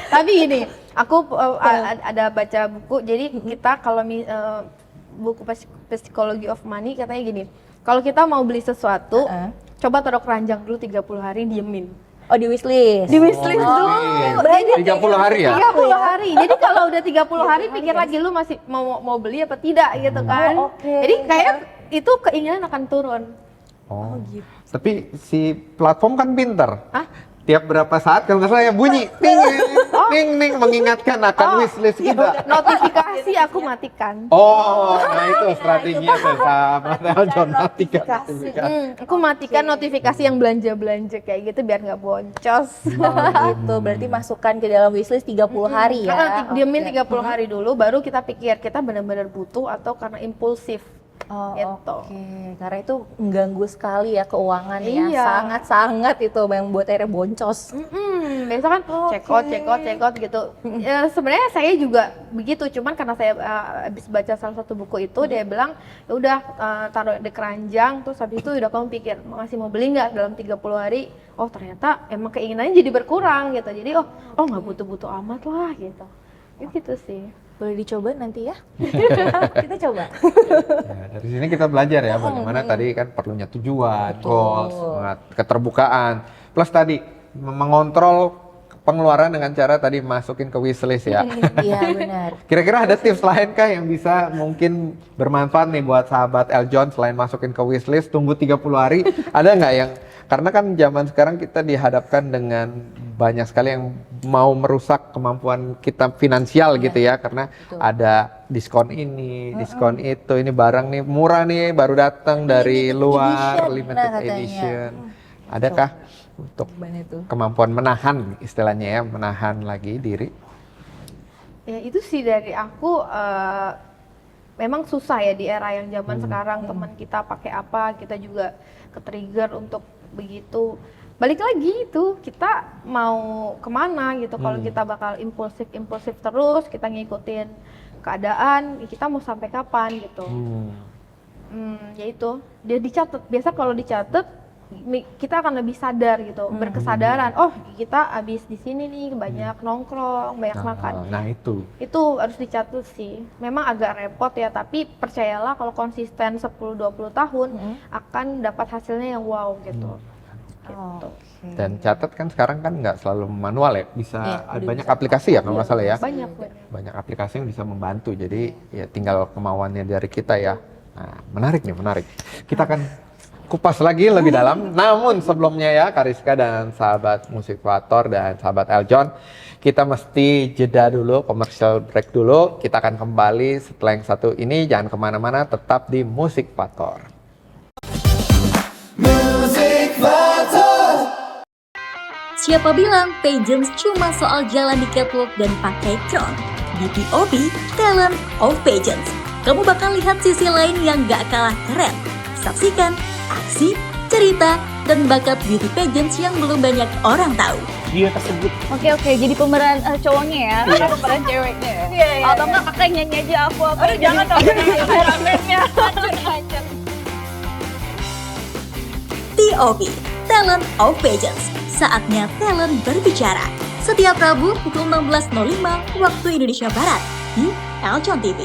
Tapi gini, aku ada baca buku, jadi kita kalau buku Psychology of Money katanya gini, kalau kita mau beli sesuatu, coba taruh keranjang dulu 30 hari, diemin. Oh di wishlist? Di wishlist dulu. Berarti 30 hari ya? 30 hari. Jadi kalau udah 30 hari pikir lagi lu masih mau beli apa tidak gitu kan. Jadi kayak itu keinginan akan turun. Oh gitu. Tapi si platform kan pinter. Tiap berapa saat kalau nggak salah ya bunyi ting mengingatkan akan wishlist kita. Notifikasi aku matikan. Oh, nah itu strateginya tuh sama John, matikan notifikasi. Aku matikan notifikasi yang belanja kayak gitu biar nggak boncos. Gitu, berarti masukkan ke dalam wishlist 30 hari ya? Karena diemin 30 hari dulu, baru kita pikir kita benar-benar butuh atau karena impulsif. Oh, gitu. Oke, karena itu mengganggu sekali ya keuangan ya, Iya. sangat-sangat itu yang buat akhirnya boncos. Biasa kan check out gitu. Ya, sebenarnya saya juga begitu, cuman karena saya habis baca salah satu buku itu, dia bilang ya udah taruh di keranjang, terus habis itu udah kamu pikir masih mau beli nggak dalam 30 hari. Oh ternyata emang keinginannya jadi berkurang gitu. Jadi oh nggak butuh-butuh amat lah gitu. Ya gitu sih. Boleh dicoba nanti ya? Kita coba. Ya, dari sini kita belajar ya bagaimana tadi kan perlunya tujuan, goals, keterbukaan. Plus tadi mengontrol pengeluaran dengan cara tadi masukin ke wishlist ya. Iya benar. Kira-kira ada tips lain kah yang bisa mungkin bermanfaat nih buat sahabat Eljon selain masukin ke wishlist, tunggu 30 hari? Ada nggak yang, karena kan zaman sekarang kita dihadapkan dengan banyak sekali yang mau merusak kemampuan kita finansial gitu ya, karena ada diskon ini, diskon itu, ini barang nih murah nih baru datang dari luar, limited edition. Adakah untuk kemampuan menahan, istilahnya ya, menahan lagi diri? Ya itu sih dari aku, memang susah ya di era yang zaman sekarang, teman kita pakai apa, kita juga ke-trigger untuk begitu. Balik lagi itu, kita mau kemana gitu, kalau kita bakal impulsif terus, kita ngikutin keadaan, kita mau sampai kapan gitu. Ya itu, dia dicatat, biasa kalau dicatat, kita akan lebih sadar gitu, berkesadaran. Oh, kita habis di sini nih banyak nongkrong, banyak makan. Nah itu Harus dicatat sih. Memang agak repot ya, tapi percayalah kalau konsisten 10-20 tahun akan dapat hasilnya yang wow gitu. gitu. Dan catat kan sekarang kan nggak selalu manual ya, bisa Iya, ada udah banyak bisa. aplikasi ya kalau nggak salah ya. Banyak. Banyak aplikasi yang bisa membantu, jadi ya tinggal kemauannya dari kita ya. Nah, menarik nih, menarik. Kita akan kupas lagi lebih dalam. Namun sebelumnya ya, Kariska dan sahabat Musikator dan sahabat Eljon, kita mesti jeda dulu, commercial break dulu. Kita akan kembali setelah yang satu ini. Jangan kemana-mana, tetap di Musikator. Siapa bilang pageants cuma soal jalan di catwalk dan pakai crown? Di POP, Talent of Pageants, kamu bakal lihat sisi lain yang gak kalah keren. Saksikan aksi, cerita, dan bakat beauty pageants yang belum banyak orang tahu. Oke, jadi pemeran cowoknya ya, bukan pemeran ceweknya ya. Iya. Atau enggak kakak nyanyi aja aku. Aduh, jangan dong. Ramennya. TOP, Talent of Pageants. Saatnya talent berbicara. Setiap Rabu pukul 16.05 waktu Indonesia Barat di Eljon TV.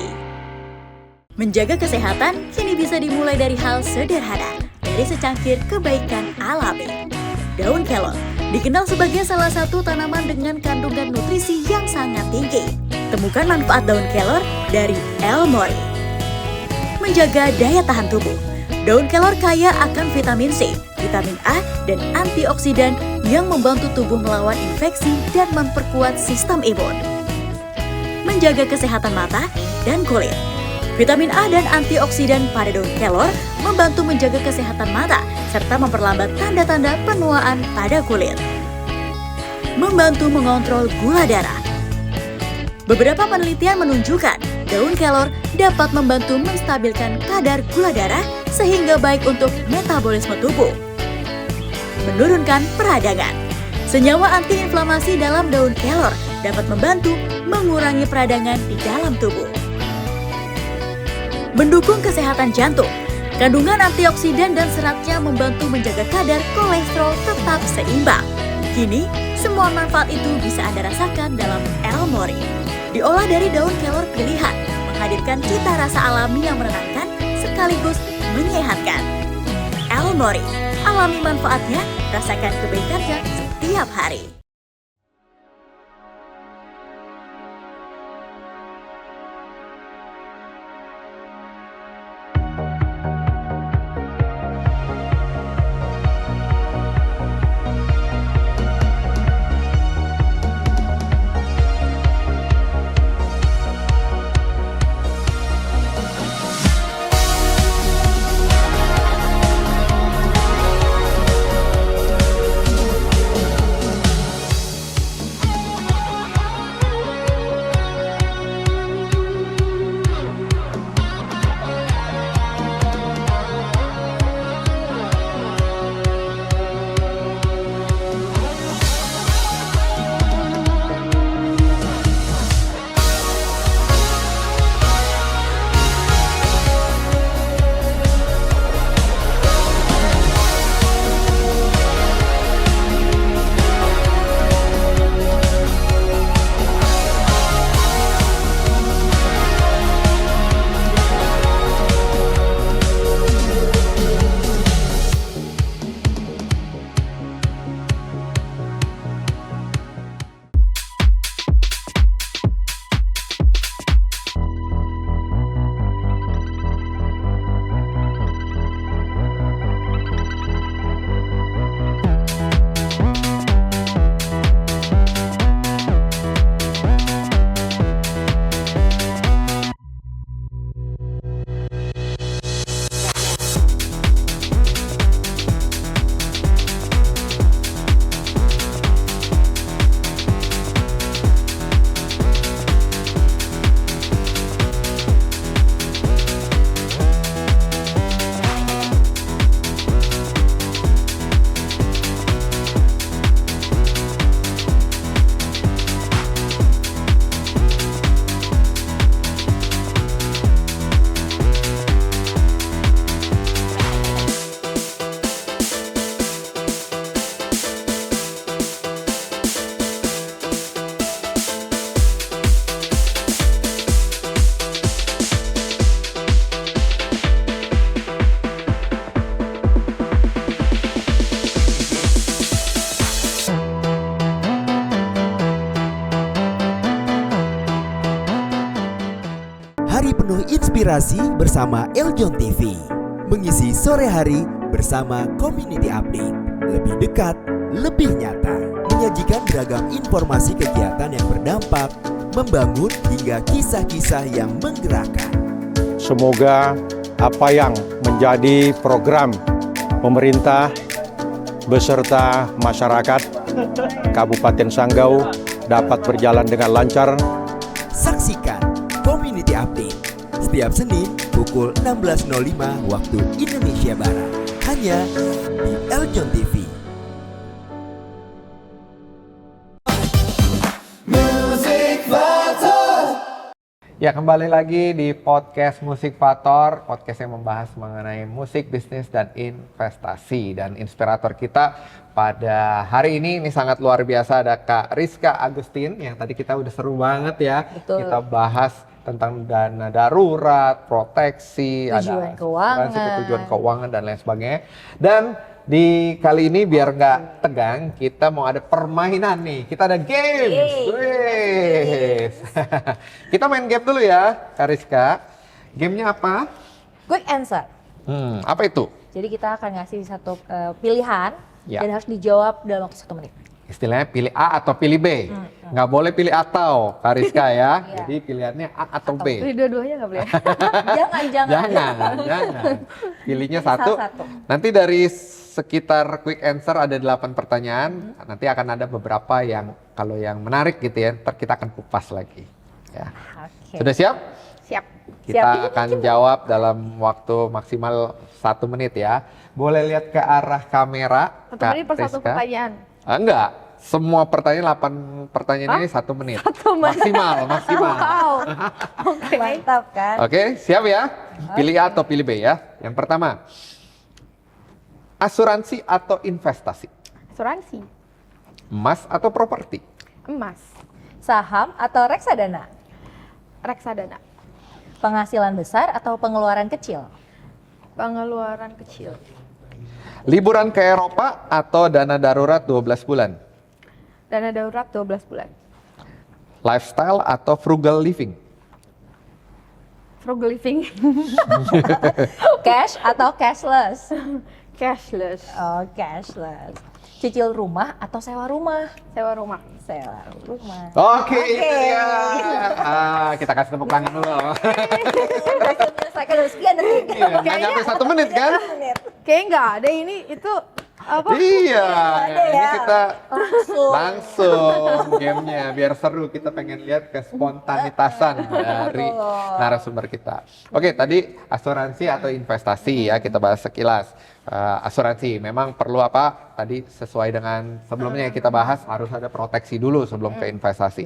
Menjaga kesehatan kini bisa dimulai dari hal sederhana, dari secangkir kebaikan alami. Daun kelor dikenal sebagai salah satu tanaman dengan kandungan nutrisi yang sangat tinggi. Temukan manfaat daun kelor dari El Mori. Menjaga daya tahan tubuh. Daun kelor kaya akan vitamin C, vitamin A, dan antioksidan yang membantu tubuh melawan infeksi dan memperkuat sistem imun. Menjaga kesehatan mata dan kulit. Vitamin A dan antioksidan pada daun kelor membantu menjaga kesehatan mata serta memperlambat tanda-tanda penuaan pada kulit. Membantu mengontrol gula darah. Beberapa penelitian menunjukkan daun kelor dapat membantu menstabilkan kadar gula darah sehingga baik untuk metabolisme tubuh. Menurunkan peradangan. Senyawa antiinflamasi dalam daun kelor dapat membantu mengurangi peradangan di dalam tubuh. Mendukung kesehatan jantung. Kandungan antioksidan dan seratnya membantu menjaga kadar kolesterol tetap seimbang. Kini, semua manfaat itu bisa Anda rasakan dalam El Mori. Diolah dari daun kelor pilihan, menghadirkan cita rasa alami yang menenangkan sekaligus menyehatkan. El Mori, alami manfaatnya, rasakan kebaikannya setiap hari. hari penuh inspirasi bersama Eljon TV. Mengisi sore hari bersama Community Update. Lebih dekat, lebih nyata. Menyajikan beragam informasi kegiatan yang berdampak, membangun hingga kisah-kisah yang menggerakkan. Semoga apa yang menjadi program pemerintah beserta masyarakat Kabupaten Sanggau dapat berjalan dengan lancar. Saksikan Community Update setiap Senin pukul 16.05 waktu Indonesia Barat. Hanya di Eljon TV. Ya, kembali lagi di podcast Musik Faktor, podcast yang membahas mengenai musik, bisnis, dan investasi. Dan inspirator kita pada hari ini sangat luar biasa, ada Kak Rizka Agustin, yang tadi kita udah seru banget ya. Betul. Kita bahas tentang dana darurat, proteksi, Tujuan keuangan. asuransi, tujuan keuangan, dan lain sebagainya. Dan di kali ini biar nggak tegang, kita mau ada permainan nih. Kita ada games. Wih. Kita main game dulu ya, Kak Rizka. Gamenya apa? Quick answer. Apa itu? Jadi kita akan ngasih satu pilihan Ya. dan harus dijawab dalam waktu 1 menit. Istilahnya pilih A atau pilih B. Nggak boleh pilih atau, Kak Rizka ya. Jadi pilihannya A atau B. Pilih dua-duanya nggak boleh. Jangan. Jangan. Pilihnya Salah satu. satu. Nanti dari sekitar quick answer ada 8 pertanyaan. Nanti akan ada beberapa yang kalau yang menarik gitu ya, ntar kita akan kupas lagi. Ya. Oke. Sudah siap? Siap. Kita akan jawab dalam waktu maksimal 1 menit ya. Boleh lihat ke arah kamera. 1 Kak menit per satu Rizka. pertanyaan. Enggak. Semua pertanyaan 8 pertanyaan ini 1 menit. 1 menit. Maksimal. Wow. Oke. Mantap kan? Oke, siap ya? Pilih A atau pilih B ya. Yang pertama, asuransi atau investasi? Asuransi. Emas atau properti? Emas. Saham atau reksadana? Reksadana. Penghasilan besar atau pengeluaran kecil? Pengeluaran kecil. Liburan ke Eropa atau dana darurat 12 bulan? Dana darurat 12 bulan. Lifestyle atau frugal living? Frugal living. Cash atau cashless? Cashless. Oh, cashless. Cicil rumah atau sewa rumah? Sewa rumah. Sewa rumah. Oke, itu dia. Kita kasih tepuk tangan dulu. Menyelesaikan dari sekian detik. Iya, nggak nyampe 1 menit kan? Kayaknya nggak ada ini itu apa? Iya, ini ya. kita Langsung. langsung gamenya biar seru. Kita pengen lihat kespontanitasan dari narasumber kita. Oke, tadi asuransi atau investasi ya kita bahas sekilas. Asuransi memang perlu apa? Tadi sesuai dengan sebelumnya yang kita bahas harus ada proteksi dulu sebelum ke investasi.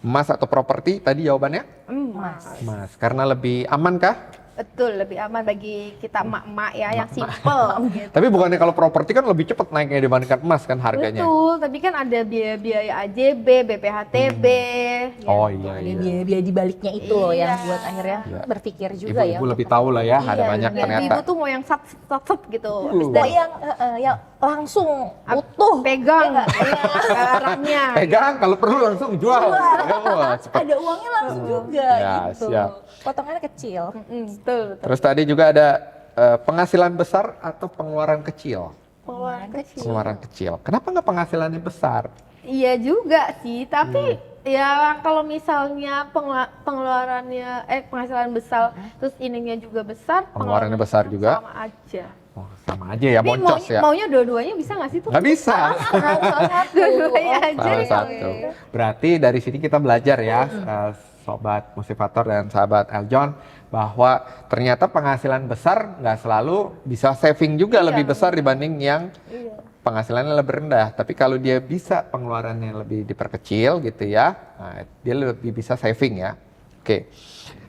Emas atau properti tadi jawabannya? Emas. Emas. Karena lebih aman kah? Betul, lebih aman bagi kita emak-emak ya yang simple gitu. Tapi bukannya kalau properti kan lebih cepat naiknya dibandingkan emas kan harganya? Betul, tapi kan ada biaya-biaya AJB, BPHTB. Oh gitu. iya, Ada iya. biaya-biaya di baliknya itu loh yang Iya. buat akhirnya Iya. berpikir juga ya. Ibu-ibu lebih tahu lah ya, ada Iya, banyak benar. ternyata. Ibu tuh mau yang sat gitu. Habis Dari dari yang langsung utuh. pegang Ya nggak? barangnya. Pegang, kalau perlu langsung jual. Wah, cepet. Ada uangnya langsung juga Ya, gitu. siap. Potongannya kecil. Betul. Terus tadi juga ada penghasilan besar atau pengeluaran kecil? Pengeluaran kecil. Pengeluaran kecil. Kenapa nggak penghasilannya besar? Iya juga sih, tapi ya kalau misalnya pengeluarannya penghasilan besar terus ininya juga besar, Pengeluarannya besar juga. sama aja. Oh, sama aja ya, Tapi boncos ya. maunya dua-duanya bisa nggak sih tuh? Nggak bisa. Salah satu. Dua-duanya aja Salah nih. satu. Berarti dari sini kita belajar ya, sobat motivator dan sahabat Eljon, bahwa ternyata penghasilan besar nggak selalu bisa saving juga lebih besar dibanding yang penghasilannya lebih rendah. Tapi kalau dia bisa pengeluarannya lebih diperkecil gitu ya, nah, dia lebih bisa saving ya. Oke.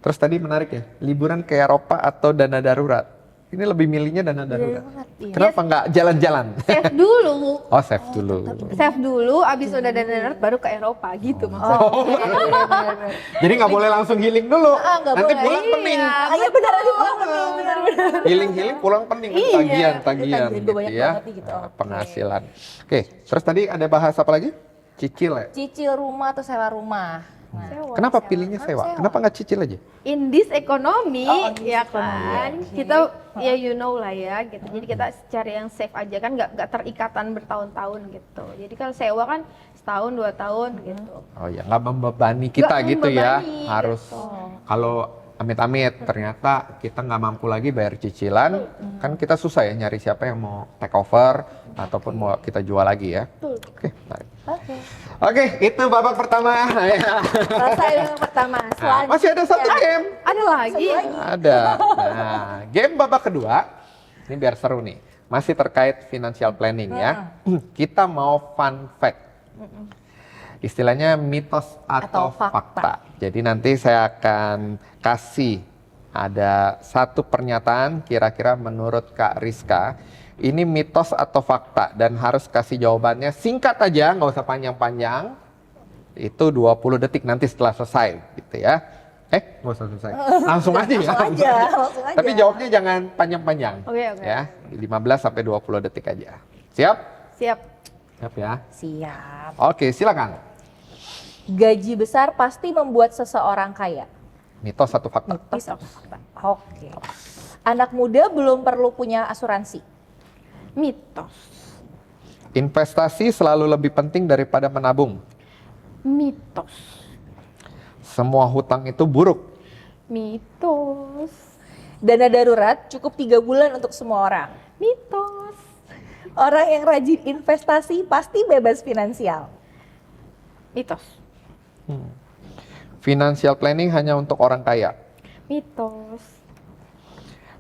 Terus tadi menarik ya, liburan ke Eropa atau dana darurat. Ini lebih milihnya dana darurat. iya. Kenapa nggak jalan-jalan? Save dulu. Oh, save dulu. Save dulu, abis udah dana darurat baru ke Eropa gitu maksudnya. Jadi nggak boleh langsung healing dulu. nggak Nanti boleh. pulang pening. Iya benar aja pulang benar. Healing pulang pening. Iya. Tagihan Tagihan gitu banyak ya. banget nih gitu. Oke. Penghasilan. Oke, terus tadi ada bahas apa lagi? Cicil ya? Cicil rumah atau sewa rumah? Kenapa pilihnya sewa? Kenapa nggak cicil aja? In this economy, Oh, in this ya economy, kan, oke. kita ya you know lah ya, gitu. Jadi kita cari yang safe aja kan, nggak terikatan bertahun-tahun gitu. Jadi kalau sewa kan setahun 2 tahun gitu. Oh ya, nggak membebani kita Nggak gitu ya. membebani, Harus gitu. kalau amit-amit ternyata kita nggak mampu lagi bayar cicilan, kan kita susah ya nyari siapa yang mau take over ataupun mau kita jual lagi ya. Oke, menarik. Oke, itu babak pertama. Ya. Selesai yang pertama. Selanjutnya Masih ada satu game. Ada lagi. Ada. Nah, game babak kedua, ini biar seru nih. Masih terkait financial planning ya. Kita mau fun fact. Istilahnya mitos atau fakta. Jadi nanti saya akan kasih ada satu pernyataan kira-kira menurut Kak Rizka. Ini mitos atau fakta dan harus kasih jawabannya singkat aja, nggak usah panjang-panjang. Itu 20 detik nanti setelah selesai gitu ya. Nggak usah selesai. Langsung aja ya. langsung aja. Tapi jawabnya jangan panjang-panjang. Oke. Ya, 15 sampai 20 detik aja. Siap? Siap. Siap ya. Siap. Oke, silakan. Gaji besar pasti membuat seseorang kaya. Mitos atau fakta? Mitos atau fakta? Oke. Anak muda belum perlu punya asuransi. Mitos. Investasi selalu lebih penting daripada menabung. Mitos. Semua hutang itu buruk. Mitos. Dana darurat cukup 3 bulan untuk semua orang. Mitos. Orang yang rajin investasi pasti bebas finansial. Mitos. Financial planning hanya untuk orang kaya. Mitos.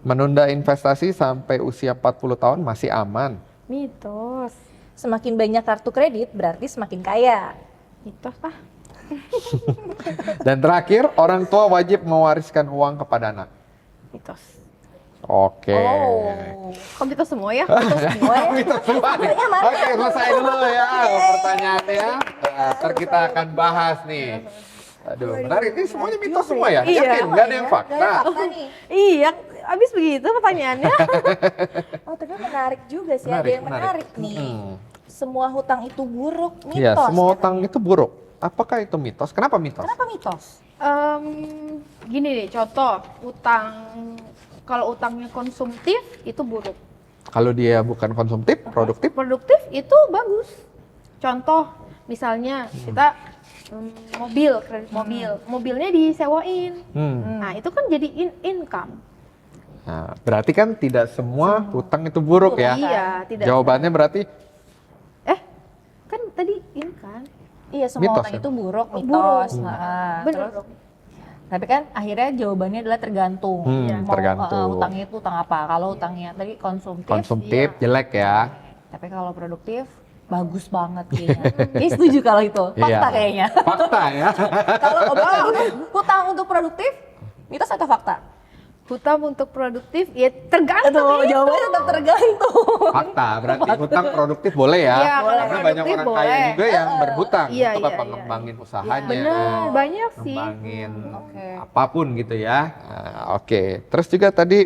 Menunda investasi sampai usia 40 tahun masih aman. Mitos. Semakin banyak kartu kredit berarti semakin kaya. Mitos ah. Dan terakhir, orang tua wajib mewariskan uang kepada anak. Mitos. Oke. Kok mitos semua ya? Semua ya. Mitos semua nih. Oke, selesai dulu ya pertanyaannya. Ntar kita akan bahas nih. Aduh, menarik. Ini semuanya mitos semua ya? Iya. Yakin? Nggak ada yang fakta? Iya, abis begitu pertanyaannya. Oh, tapi menarik juga sih. Ada yang menarik nih. Semua hutang itu buruk. Mitos. Iya, semua katanya. hutang itu buruk. Apakah itu mitos? Kenapa mitos? Kenapa mitos? Gini deh, contoh utang. Kalau utangnya konsumtif itu buruk. Kalau dia bukan konsumtif, produktif? Produktif itu bagus. Contoh, misalnya kita mobil, kredit mobil, mobilnya disewain. Nah itu kan jadi income. Nah, berarti kan tidak semua hutang itu buruk ya? Iya, tidak. Jawabannya berarti Kan tadi ini kan. Iya, semua Mitos hutang ya? itu buruk, Buruk. mitos. Nah, Bener terus, dong. tapi kan akhirnya jawabannya adalah tergantung. tergantung. Hutangnya itu hutang apa? Kalau hutangnya tadi konsumtif, konsumtif jelek ya. tapi kalau produktif bagus banget kayaknya. Ini setuju kalau itu. Fakta Iya. kayaknya. Fakta ya. Kalau hutang untuk produktif, mitos atau fakta? Hutang untuk produktif ya tergantung. Aduh, jawabannya tetap tergantung. Fakta, berarti hutang produktif boleh ya. Iya, kalau Karena banyak produktif orang kaya boleh. juga yang berhutang Iya, untuk iya, apa iya. ngembangin usahanya. Bener, banyak sih. Ngembangin Oke. apapun gitu ya. Nah, oke, terus juga tadi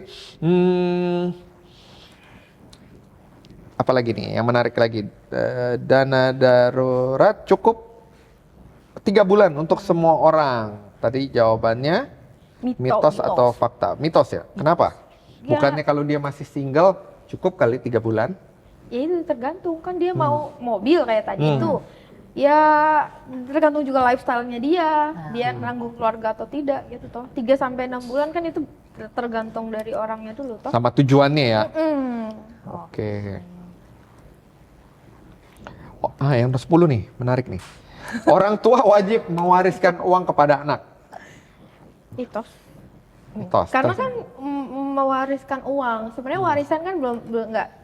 apa lagi nih yang menarik lagi? Dana darurat cukup 3 bulan untuk semua orang. Tadi jawabannya mitos atau fakta? Mitos ya? Kenapa? Ya. Bukannya kalau dia masih single cukup kali 3 bulan? Ya itu tergantung kan dia mau mobil kayak tadi itu. Ya tergantung juga lifestyle-nya dia nanggung keluarga atau tidak gitu toh. 3 sampai 6 bulan kan itu tergantung dari orangnya dulu toh. Sama tujuannya ya? Oke. Yang 10 nih, menarik nih. Orang tua wajib mewariskan uang kepada anak. Mitos. Mitos. Karena Terus- kan mewariskan uang. Sebenarnya warisan kan belum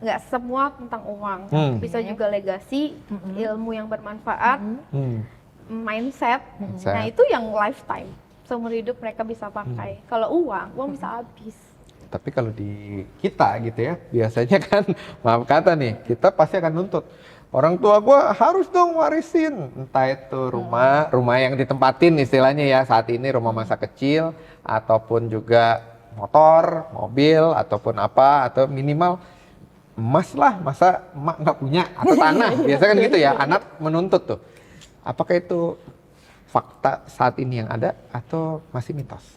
nggak semua tentang uang. Bisa juga legasi, ilmu yang bermanfaat, mindset. Nah, itu yang lifetime. Seumur hidup mereka bisa pakai. Kalau uang bisa habis. Tapi kalau di kita gitu ya, biasanya kan maaf kata nih, kita pasti akan nuntut. Orang tua gua harus dong warisin, entah itu rumah yang ditempatin istilahnya ya saat ini, rumah masa kecil, ataupun juga motor, mobil, ataupun apa, atau minimal emas lah, masa emak nggak punya, atau tanah, biasa kan gitu ya, anak menuntut tuh. Apakah itu fakta saat ini yang ada atau masih mitos?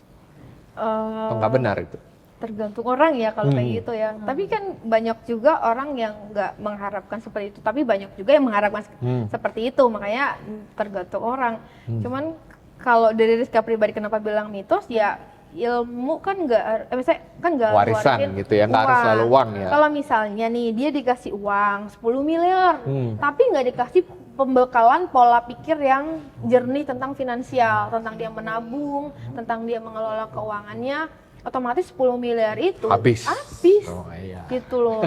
Atau nggak benar itu? Tergantung orang ya kalau kayak gitu ya. Tapi kan banyak juga orang yang nggak mengharapkan seperti itu, tapi banyak juga yang mengharapkan seperti itu, makanya tergantung orang. Cuman kalau dari Rizka pribadi kenapa bilang mitos ya, ilmu kan misalnya kan nggak Warisan ngeluarin gitu ya, nggak harus selalu uang ya. Kalau misalnya nih dia dikasih uang 10 miliar, tapi nggak dikasih pembekalan pola pikir yang jernih tentang finansial, tentang dia menabung, tentang dia mengelola keuangannya, otomatis 10 miliar itu habis. Oh, iya. Gitu loh.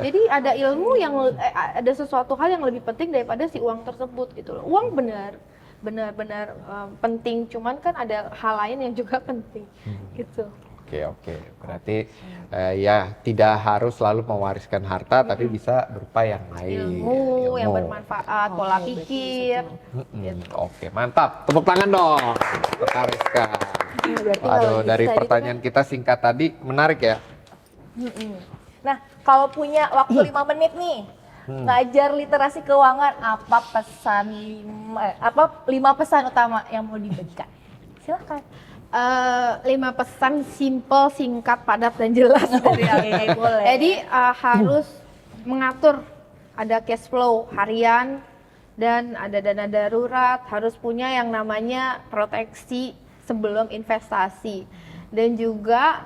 Jadi ada ilmu yang ada sesuatu hal yang lebih penting daripada si uang tersebut gitu loh. Uang benar-benar penting, cuman kan ada hal lain yang juga penting gitu. Oke. Berarti ya tidak harus selalu mewariskan harta, tapi bisa berupa yang lain. Ilmu yang bermanfaat, pola pikir. Gitu. Oke, mantap. Tepuk tangan dong untuk Kariska. Waduh, dari pertanyaan kita singkat tadi menarik ya. Nah, kalau punya waktu 5 menit nih, ngajar literasi keuangan, apa 5 pesan utama yang mau diberikan? Silakan. 5 pesan simple, singkat, padat, dan jelas dari aku. Boleh. Jadi harus mengatur, ada cash flow harian dan ada dana darurat, harus punya yang namanya proteksi sebelum investasi, dan juga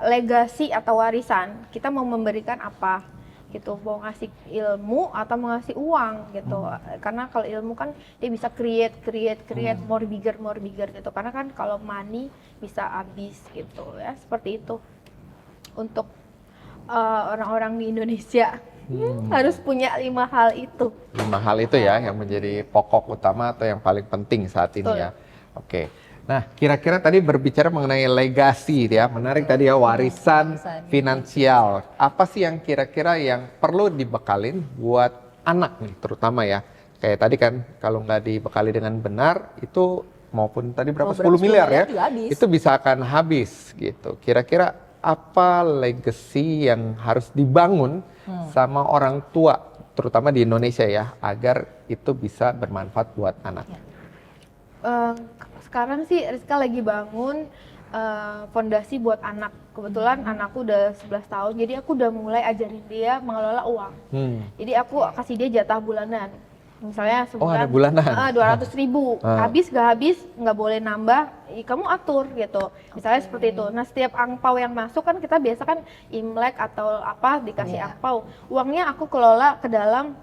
legasi atau warisan. Kita mau memberikan apa gitu, mau ngasih ilmu atau mau ngasih uang gitu. Karena kalau ilmu kan dia bisa create more bigger gitu. Karena kan kalau money bisa habis gitu ya, seperti itu. Untuk orang-orang di Indonesia harus punya 5 hal itu. 5 hal itu ya yang menjadi pokok utama atau yang paling penting saat ini ya. Oke. Nah, kira-kira tadi berbicara mengenai legasi ya, menarik tadi ya, warisan finansial. Apa sih yang kira-kira yang perlu dibekalin buat anak nih, terutama ya? Kayak tadi kan, kalau nggak dibekali dengan benar, itu maupun tadi berapa, 10 miliar ya, itu bisa akan habis gitu. Kira-kira apa legacy yang harus dibangun sama orang tua, terutama di Indonesia ya, agar itu bisa bermanfaat buat anak? Sekarang sih Rizka lagi bangun fondasi buat anak. Kebetulan anakku udah 11 tahun, jadi aku udah mulai ajarin dia mengelola uang. Jadi aku kasih dia jatah bulanan. Misalnya sebulan, ada bulanan. 200.000, habis gak habis nggak boleh nambah, kamu atur gitu. Misalnya seperti itu. Nah, setiap angpau yang masuk kan kita biasa kan Imlek atau apa dikasih angpau. Uangnya aku kelola ke dalam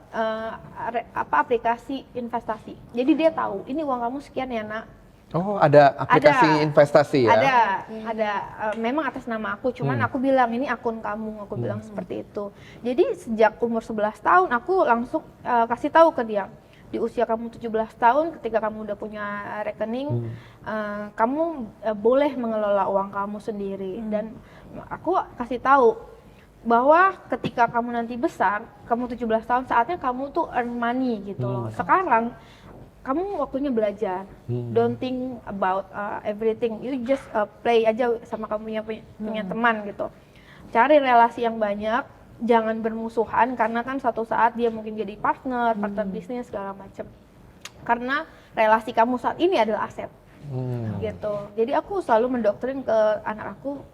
aplikasi investasi. Jadi dia tahu ini uang kamu sekian ya nak. Oh, ada aplikasi investasi ya? Ada. Memang atas nama aku, cuman aku bilang ini akun kamu, aku bilang seperti itu. Jadi sejak umur 11 tahun aku langsung kasih tahu ke dia, di usia kamu 17 tahun ketika kamu udah punya rekening, kamu boleh mengelola uang kamu sendiri. Dan aku kasih tahu bahwa ketika kamu nanti besar, kamu 17 tahun, saatnya kamu tuh earn money gitu loh. Sekarang kamu waktunya belajar, don't think about everything, you just play aja sama kamu punya teman gitu. Cari relasi yang banyak, jangan bermusuhan, karena kan suatu saat dia mungkin jadi partner bisnis segala macam. Karena relasi kamu saat ini adalah aset, gitu. Jadi aku selalu mendoktrin ke anak aku,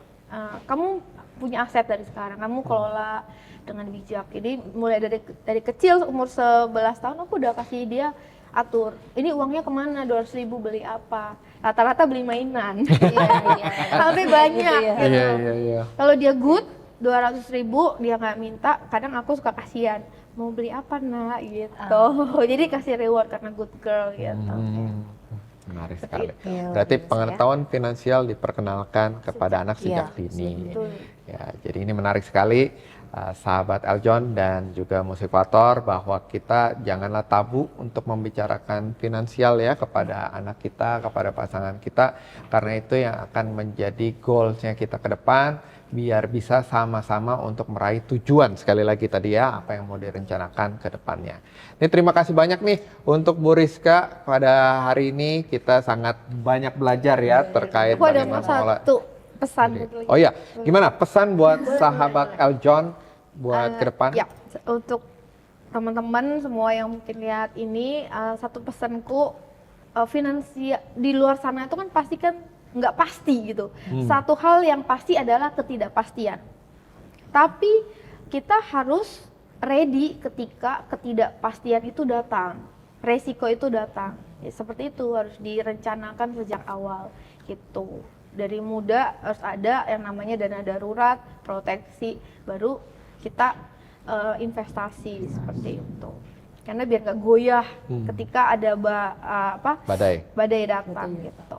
kamu punya aset dari sekarang, kamu kelola dengan bijak. Jadi mulai dari kecil umur 11 tahun aku udah kasih dia atur, ini uangnya kemana, 200.000 beli apa, rata-rata beli mainan, sampai banyak gitu. Kalau dia good, 200.000 dia nggak minta, kadang aku suka kasihan, mau beli apa nak gitu. Jadi kasih reward karena good girl gitu. Menarik sekali. Berarti pengetahuan finansial diperkenalkan kepada anak sejak dini. Ya, jadi ini menarik sekali. Sahabat Eljon dan juga Musikator, bahwa kita janganlah tabu untuk membicarakan finansial ya kepada anak kita, kepada pasangan kita, karena itu yang akan menjadi goalsnya kita ke depan, biar bisa sama-sama untuk meraih tujuan. Sekali lagi tadi ya, apa yang mau direncanakan ke depannya. Ini terima kasih banyak nih untuk Bu Rizka. Pada hari ini kita sangat banyak belajar ya terkait bagaimana mengelola. Pesan oh ya, gimana pesan buat sahabat Eljon buat ke depan? Ya, untuk teman-teman semua yang mungkin lihat ini, satu pesanku, finansial di luar sana itu kan pasti kan nggak pasti gitu. Satu hal yang pasti adalah ketidakpastian. Tapi kita harus ready ketika ketidakpastian itu datang, resiko itu datang. Ya, seperti itu harus direncanakan sejak awal gitu. Dari muda harus ada yang namanya dana darurat, proteksi, baru kita investasi seperti itu. Karena biar nggak goyah ketika ada badai datang gitu.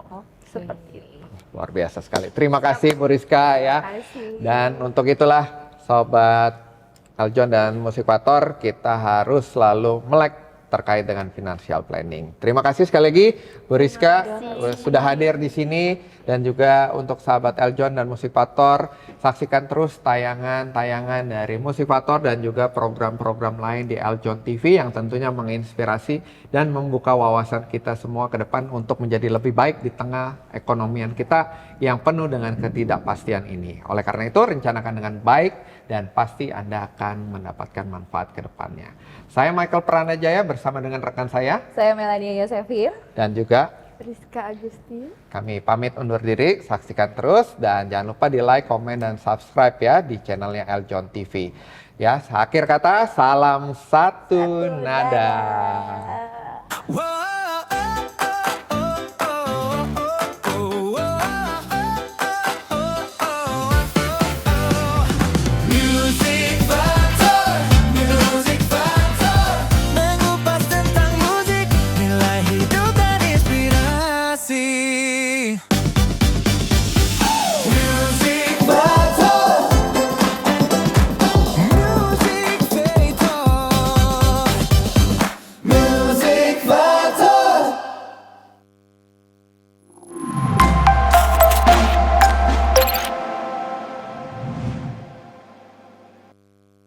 Seperti itu. Luar biasa sekali. Terima kasih Bu Rizka ya. Terima kasih. Dan untuk itulah Sobat Eljon dan Musikator, kita harus selalu melek terkait dengan financial planning. Terima kasih sekali lagi Bu Rizka sudah hadir di sini, dan juga untuk sahabat Eljon dan Musikator, saksikan terus tayangan-tayangan dari Musikator dan juga program-program lain di Eljon TV yang tentunya menginspirasi dan membuka wawasan kita semua ke depan untuk menjadi lebih baik di tengah ekonomian kita yang penuh dengan ketidakpastian ini. Oleh karena itu, rencanakan dengan baik dan pasti Anda akan mendapatkan manfaat ke depannya. Saya Michael Pranajaya bersama dengan rekan saya Saya Melania Yosefin. dan juga Rizka Agusti. kami pamit undur diri. Saksikan terus dan jangan lupa di like, komen, dan subscribe ya di channelnya Eljon TV. Ya, akhir kata, salam satu nada.